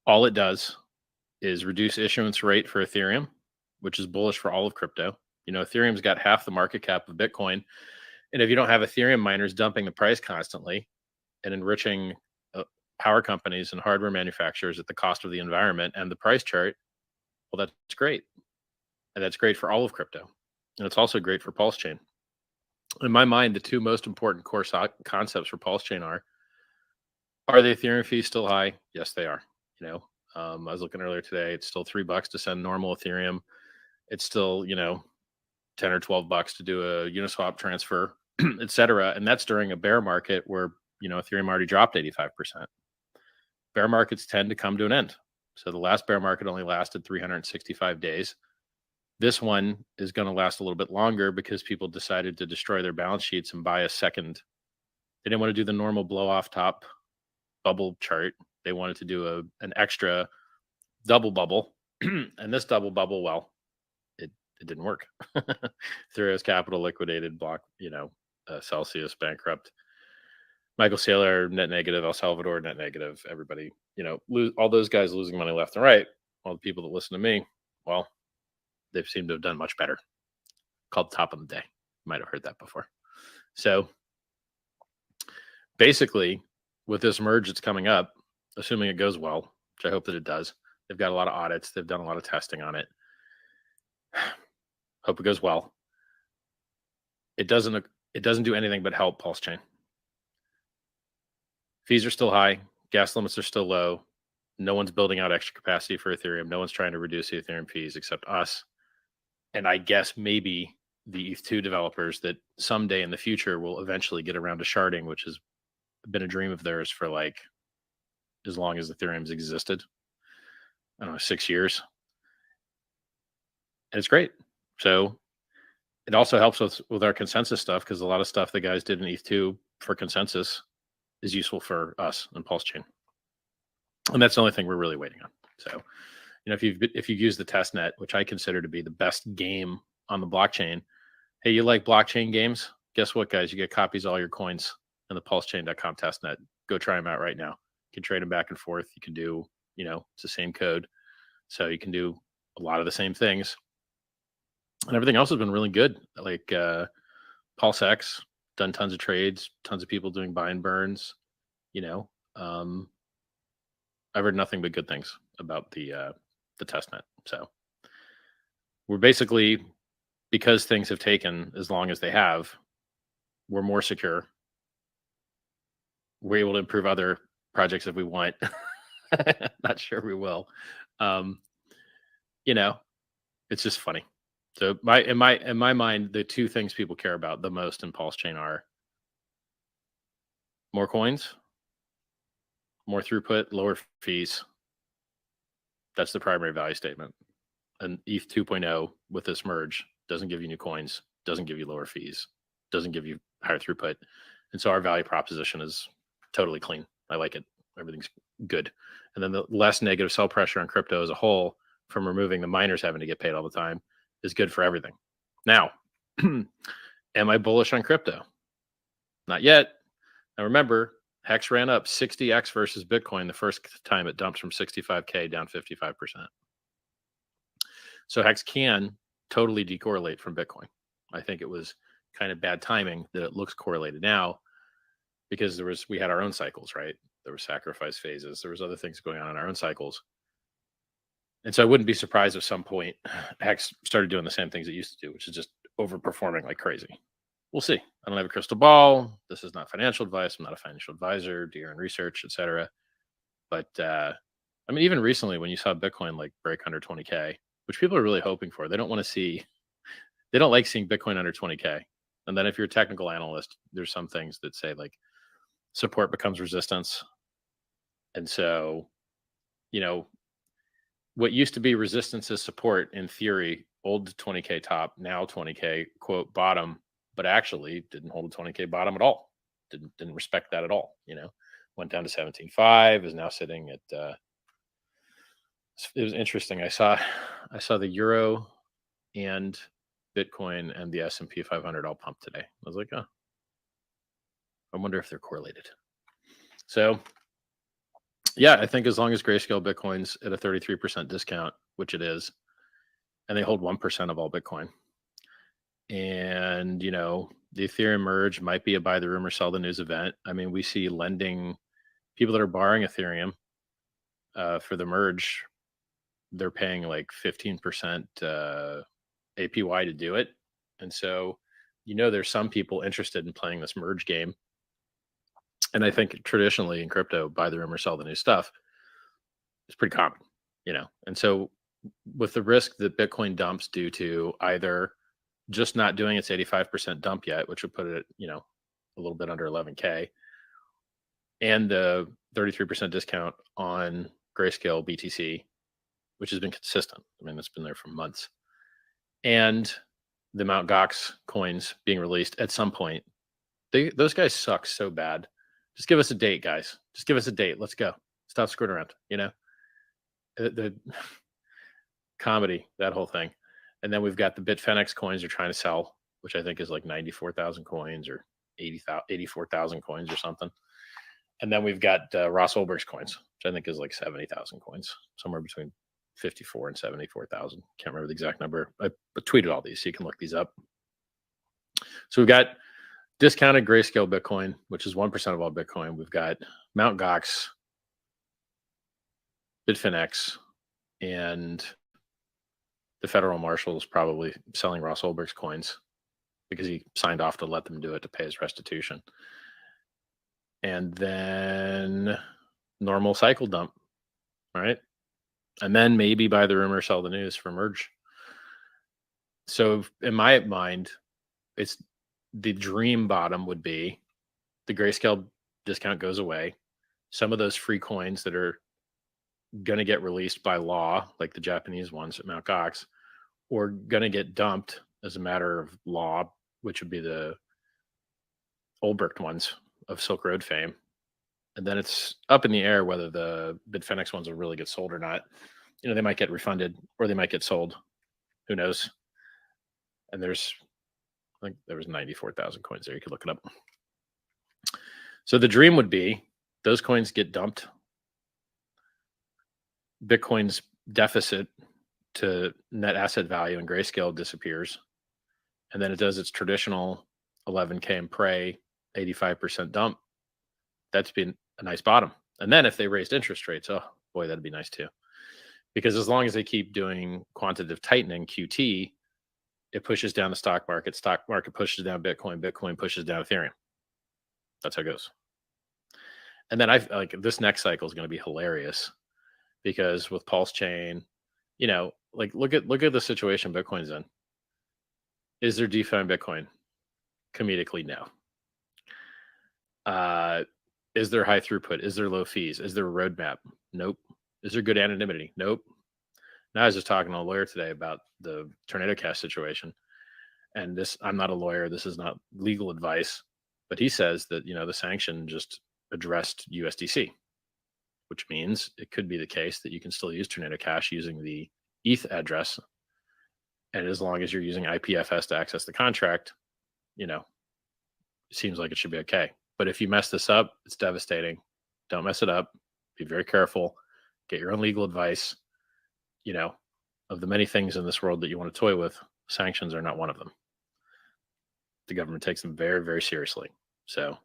All it does is reduce issuance rate for Ethereum, which is bullish for all of crypto. Ethereum's got half the market cap of Bitcoin. And if you don't have Ethereum miners dumping the price constantly and enriching power companies and hardware manufacturers at the cost of the environment and the price chart, well, that's great. And that's great for all of crypto. And it's also great for Pulsechain. In my mind, the 2 most important core concepts for Pulsechain are the Ethereum fees still high? Yes, they are. I was looking earlier today. It's still $3 to send normal Ethereum. It's still, 10 or $12 to do a Uniswap transfer, et cetera. And that's during a bear market where, Ethereum already dropped 85%. Bear markets tend to come to an end. So the last bear market only lasted 365 days. This one is going to last a little bit longer because people decided to destroy their balance sheets and buy a second. They didn't want to do the normal blow off top bubble chart. They wanted to do an extra double bubble. And this double bubble, well, it didn't work. Ethereum's capital liquidated, block, Celsius bankrupt. Michael Saylor net negative, El Salvador net negative. Everybody, all those guys losing money left and right. All the people that listen to me, well, they seem to have done much better. Called top of the day. You might have heard that before. So basically, with this merge that's coming up, assuming it goes well, which I hope that it does, they've got a lot of audits. They've done a lot of testing on it. Hope it goes well. It doesn't do anything but help Pulsechain. Fees are still high. Gas limits are still low. No one's building out extra capacity for Ethereum. No one's trying to reduce the Ethereum fees except us. And I guess maybe the ETH2 developers that someday in the future will eventually get around to sharding, which has been a dream of theirs for like as long as Ethereum's existed. I don't know, 6 years. And it's great. So it also helps with our consensus stuff because a lot of stuff the guys did in ETH2 for consensus is useful for us and Pulsechain. And that's the only thing we're really waiting on. So, if you've used the testnet, which I consider to be the best game on the blockchain, hey, you like blockchain games? Guess what, guys? You get copies of all your coins in the pulsechain.com testnet. Go try them out right now. You can trade them back and forth. You can do, it's the same code. So you can do a lot of the same things. And everything else has been really good. Like PulseX, done tons of trades, tons of people doing buy and burns. I've heard nothing but good things about the testnet. So we're basically, because things have taken as long as they have, we're more secure. We're able to improve other projects if we want. Not sure we will. It's just funny. So in my mind, the two things people care about the most in Pulsechain are more coins, more throughput, lower fees. That's the primary value statement. And ETH 2.0 with this merge doesn't give you new coins, doesn't give you lower fees, doesn't give you higher throughput. And so our value proposition is totally clean. I like it. Everything's good. And then the less negative sell pressure on crypto as a whole from removing the miners having to get paid all the time is good for everything. Now, am I bullish on crypto? Not yet. Now remember, Hex ran up 60x versus Bitcoin the first time it dumped from 65K down 55%. So Hex can totally decorrelate from Bitcoin. I think it was kind of bad timing that it looks correlated now because we had our own cycles, right? There were sacrifice phases. There was other things going on in our own cycles. And so I wouldn't be surprised if some point Hex started doing the same things it used to do, which is just overperforming like crazy. We'll see. I don't have a crystal ball. This is not financial advice. I'm not a financial advisor, do your own research, etc. But even recently when you saw Bitcoin like break under 20K, which people are really hoping for, they don't like seeing Bitcoin under 20K. And then if you're a technical analyst, there's some things that say like support becomes resistance. And so, what used to be resistance is support in theory, old 20K top, now 20K quote bottom, but actually didn't hold a 20K bottom at all. Didn't respect that at all. Went down to 17.5, is now sitting at, it was interesting. I saw the Euro and Bitcoin and the S&P 500 all pumped today. I was like, oh, I wonder if they're correlated. So yeah, I think as long as Grayscale Bitcoin's at a 33% discount, which it is, and they hold 1% of all Bitcoin, and, the Ethereum merge might be a buy the rumor, sell the news event. I mean, we see lending, people that are borrowing Ethereum for the merge, they're paying like 15% APY to do it. And so, there's some people interested in playing this merge game. And I think traditionally in crypto, buy the rumor, sell the new stuff. It's pretty common, And so with the risk that Bitcoin dumps due to either just not doing its 85% dump yet, which would put it at, a little bit under 11K, and the 33% discount on Grayscale BTC, which has been consistent. I mean, it's been there for months. And the Mt. Gox coins being released at some point. Those guys suck so bad. Just give us a date, guys. Just give us a date. Let's go. Stop screwing around, The comedy, that whole thing. And then we've got the Bitfinex coins they're trying to sell, which I think is like 94,000 coins or 84,000 coins or something. And then we've got Ross Ulbricht's coins, which I think is like 70,000 coins, somewhere between 54 and 74,000. Can't remember the exact number. I tweeted all these, so you can look these up. So we've got discounted Grayscale Bitcoin, which is 1% of all Bitcoin. We've got Mt. Gox, Bitfinex, and the federal marshal is probably selling Ross Ulbricht's coins because he signed off to let them do it to pay his restitution. And then normal cycle dump, right? And then maybe buy the rumor, sell the news for merge. So in my mind, it's the dream bottom would be the Grayscale discount goes away. Some of those free coins that are going to get released by law, like the Japanese ones at Mt. Gox, or going to get dumped as a matter of law, which would be the Ulbricht ones of Silk Road fame. And then it's up in the air whether the Bitfinex ones will really get sold or not. They might get refunded or they might get sold. Who knows? And I think there was 94,000 coins there. You could look it up. So the dream would be those coins get dumped. Bitcoin's deficit to net asset value in Grayscale disappears. And then it does its traditional 11K and pray 85% dump. That's been a nice bottom. And then if they raised interest rates, oh boy, that'd be nice too. Because as long as they keep doing quantitative tightening, QT, it pushes down the stock market pushes down Bitcoin pushes down Ethereum. That's how it goes. And then I like this next cycle is going to be hilarious because with Pulsechain, like look at the situation Bitcoin's in. Is there DeFi in Bitcoin? Comedically, no. Is there high throughput? Is there low fees? Is there a roadmap? Nope. Is there good anonymity? Nope. Now I was just talking to a lawyer today about the Tornado Cash situation. And I'm not a lawyer. This is not legal advice. But he says that, the sanction just addressed USDC, which means it could be the case that you can still use Tornado Cash using the ETH address. And as long as you're using IPFS to access the contract, it seems like it should be okay. But if you mess this up, it's devastating. Don't mess it up. Be very careful. Get your own legal advice. Of the many things in this world that you want to toy with, sanctions are not one of them. The government takes them very, very seriously. So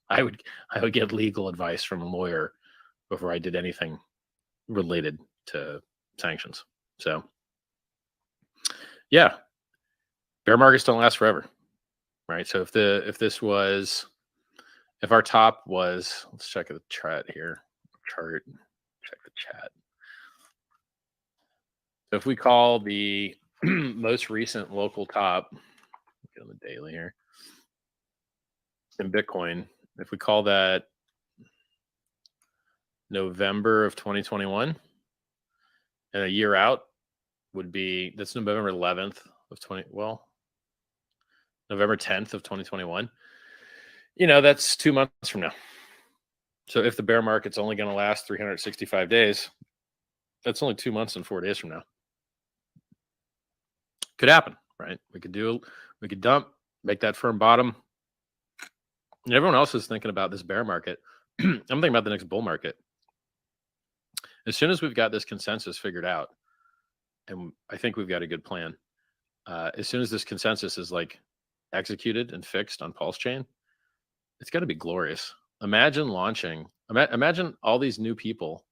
I would get legal advice from a lawyer before I did anything related to sanctions. So yeah, bear markets don't last forever, right? So if our top was, let's check the chart here, check the chat. So if we call the most recent local top, get on the daily here, in Bitcoin, if we call that November of 2021, and a year out would be, that's November 11th of November 10th of 2021. That's 2 months from now. So if the bear market's only going to last 365 days, that's only 2 months and 4 days from now. Could happen, right? We could dump, make that firm bottom. And everyone else is thinking about this bear market. I'm thinking about the next bull market. As soon as we've got this consensus figured out, and I think we've got a good plan, as soon as this consensus is like executed and fixed on Pulsechain, it's going to be glorious. Imagine imagine all these new people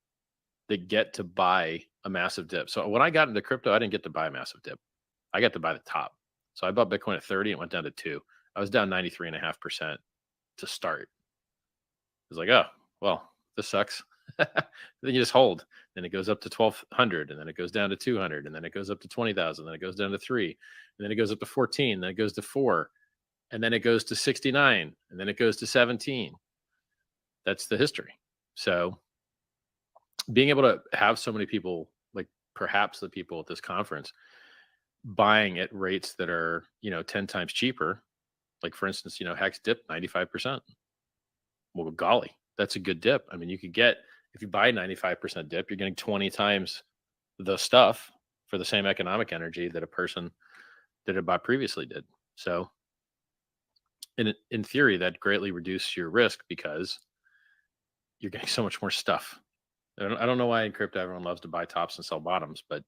that get to buy a massive dip. So when I got into crypto, I didn't get to buy a massive dip. I got to buy the top. So I bought Bitcoin at 30, it went down to 2. I was down 93.5% to start. It was like, oh, well, this sucks. Then you just hold. Then it goes up to 1,200, and then it goes down to 200, and then it goes up to 20,000, then it goes down to 3, and then it goes up to 14, then it goes to 4, and then it goes to 69, and then it goes to 17. That's the history. So being able to have so many people, like perhaps the people at this conference, buying at rates that are, 10 times cheaper, like for instance, Hex dipped 95%. Well, golly, that's a good dip. I mean, you could get, if you buy 95% dip, you're getting 20 times the stuff for the same economic energy that a person that had bought previously did. So in theory, that greatly reduces your risk because you're getting so much more stuff. I don't know why in crypto everyone loves to buy tops and sell bottoms, but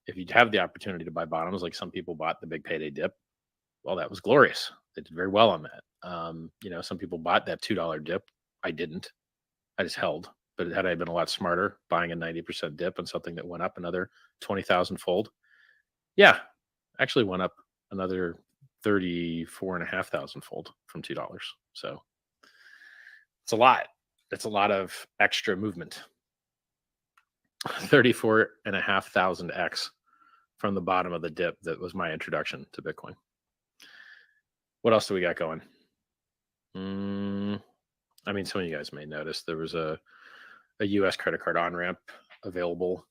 if you have the opportunity to buy bottoms, like some people bought the big payday dip, well, that was glorious. They did very well on that. Some people bought that $2 dip. I didn't. I just held. But had I been a lot smarter, buying a 90% dip on something that went up another 20,000 fold, yeah, actually went up another 34,500 fold from $2. So it's a lot. It's a lot of extra movement. 34,500x from the bottom of the dip. That was my introduction to Bitcoin. What else do we got going? Some of you guys may notice there was a US credit card on-ramp available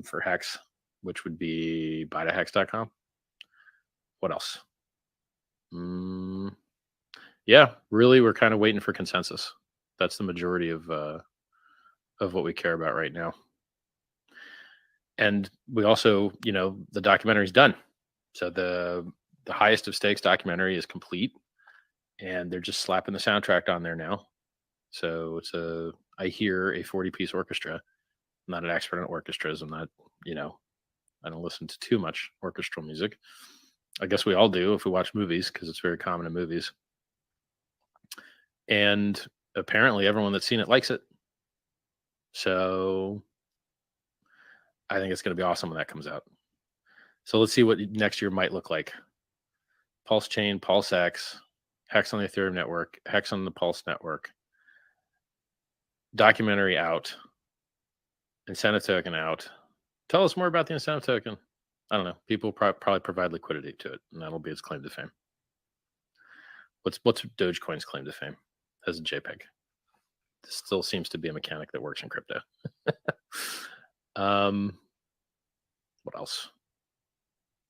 for Hex, which would be buytohex.com. What else? Yeah, really, we're kind of waiting for consensus. That's the majority of what we care about right now. And we also, the documentary's done. So the highest of stakes documentary is complete, and they're just slapping the soundtrack on there now. So it's I hear a 40-piece orchestra. I'm not an expert in orchestras. I'm not, I don't listen to too much orchestral music. I guess we all do if we watch movies, because it's very common in movies. And apparently everyone that's seen it likes it. So I think it's going to be awesome when that comes out. So let's see what next year might look like. Pulsechain, PulseX, Hex on the Ethereum network, Hex on the Pulse network. Documentary out, incentive token out. Tell us more about the incentive token. I don't know. People probably provide liquidity to it, and that'll be its claim to fame. What's Dogecoin's claim to fame? As a JPEG. This still seems to be a mechanic that works in crypto. What else?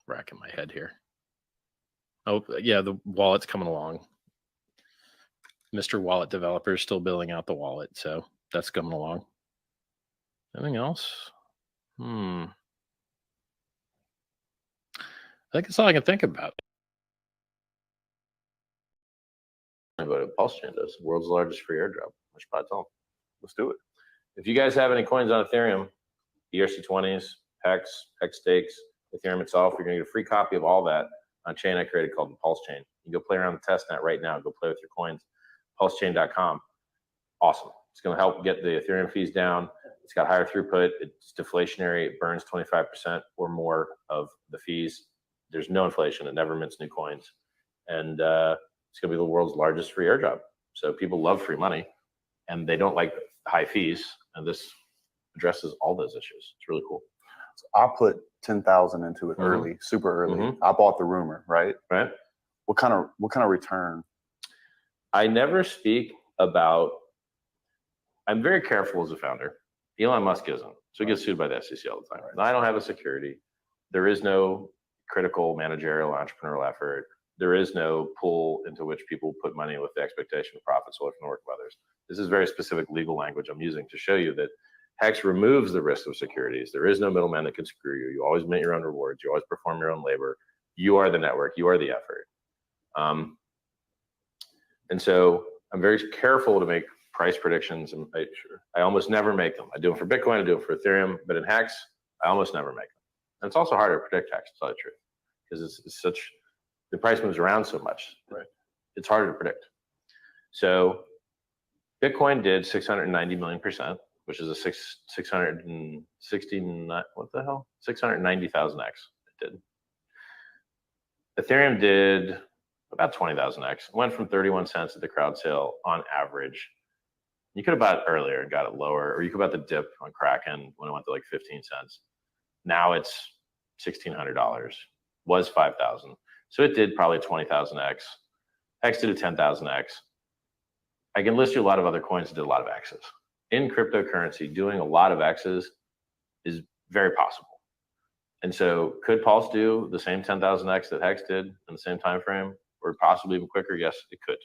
Racking my head here. Oh yeah, the wallet's coming along. Mr. Wallet developer is still building out the wallet, so that's coming along. Anything else? I think that's all I can think about. What Pulsechain does, the world's largest free airdrop. I should probably tell them. Let's do it. If you guys have any coins on Ethereum, ERC20s, Hex, Hex Stakes, Ethereum itself, you're going to get a free copy of all that on a chain I created called the Pulsechain. You can go play around the testnet right now. Go play with your coins. Pulsechain.com. Awesome. It's going to help get the Ethereum fees down. It's got higher throughput. It's deflationary. It burns 25% or more of the fees. There's no inflation. It never mints new coins. And it's going to be the world's largest free airdrop. So people love free money, and they don't like high fees. And this addresses all those issues. It's really cool. So I put 10,000 into it early, super early. I bought the rumor, right? Right. What kind of return? I never speak about. I'm very careful as a founder. Elon Musk isn't, so he gets sued by the SEC all the time. Right. I don't have a security. There is no critical managerial entrepreneurial effort. There is no pool into which people put money with the expectation of profits away from the work of others. This is very specific legal language I'm using to show you that Hex removes the risk of securities. There is no middleman that can screw you. You always mint your own rewards. You always perform your own labor. You are the network. You are the effort. And so I'm very careful to make price predictions. And I almost never make them. I do them for Bitcoin. I do them for Ethereum. But in Hex, I almost never make them. And it's also harder to predict Hex, to tell you the truth, because it's such, the price moves around so much. Right. It's harder to predict. So Bitcoin did 690 million%, which is a 669, what the hell? 690,000x. It did. Ethereum did about 20,000x. It went from 31 cents at the crowd sale on average You could have bought it earlier and got it lower, or you could have bought the dip on Kraken when it went to like 15 cents. Now it's $1,600, was 5,000. So it did probably 20,000x. Hex did a 10,000x. I can list you a lot of other coins that did a lot of X's. In cryptocurrency, doing a lot of X's is very possible. And so could Pulse do the same 10,000x that Hex did in the same time frame, or possibly even quicker? Yes, it could.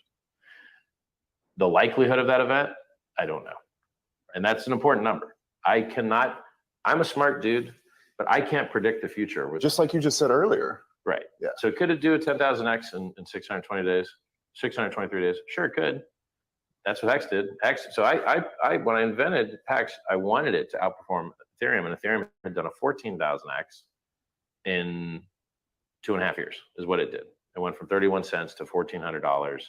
The likelihood of that event, I don't know. And that's an important number. I'm a smart dude, but I can't predict the future. Just like you just said earlier. Right. Yeah. So could it do a 10,000x in 620 days, 623 days? Sure, it could. That's what Hex did. So when I invented Hex, I wanted it to outperform Ethereum, and Ethereum had done a 14,000x in 2.5 years, is what it did. It went from 31 cents to $1,400,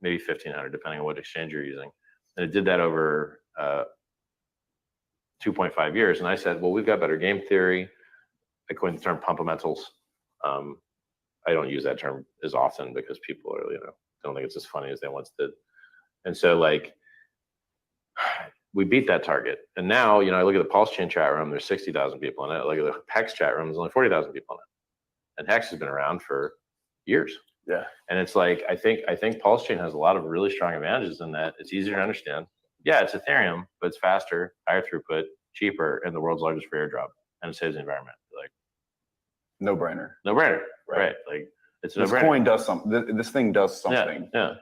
maybe 1,500, depending on what exchange you're using. And it did that over 2.5 years. And I said, well, we've got better game theory. I coined the term pumpamentals. I don't use that term as often because people are, don't think it's as funny as they once did. And so like, we beat that target. And now, I look at the Pulsechain chat room, there's 60,000 people in it. I look at the Hex chat room, there's only 40,000 people in it. And Hex has been around for years. Yeah. And it's like, I think Pulsechain has a lot of really strong advantages in that it's easier to understand. Yeah, it's Ethereum, but it's faster, higher throughput, cheaper, and the world's largest free airdrop. And it saves the environment. Like, no brainer. No brainer. Right. Like, it's a this no-brainer. coin does something. This thing does something. Yeah.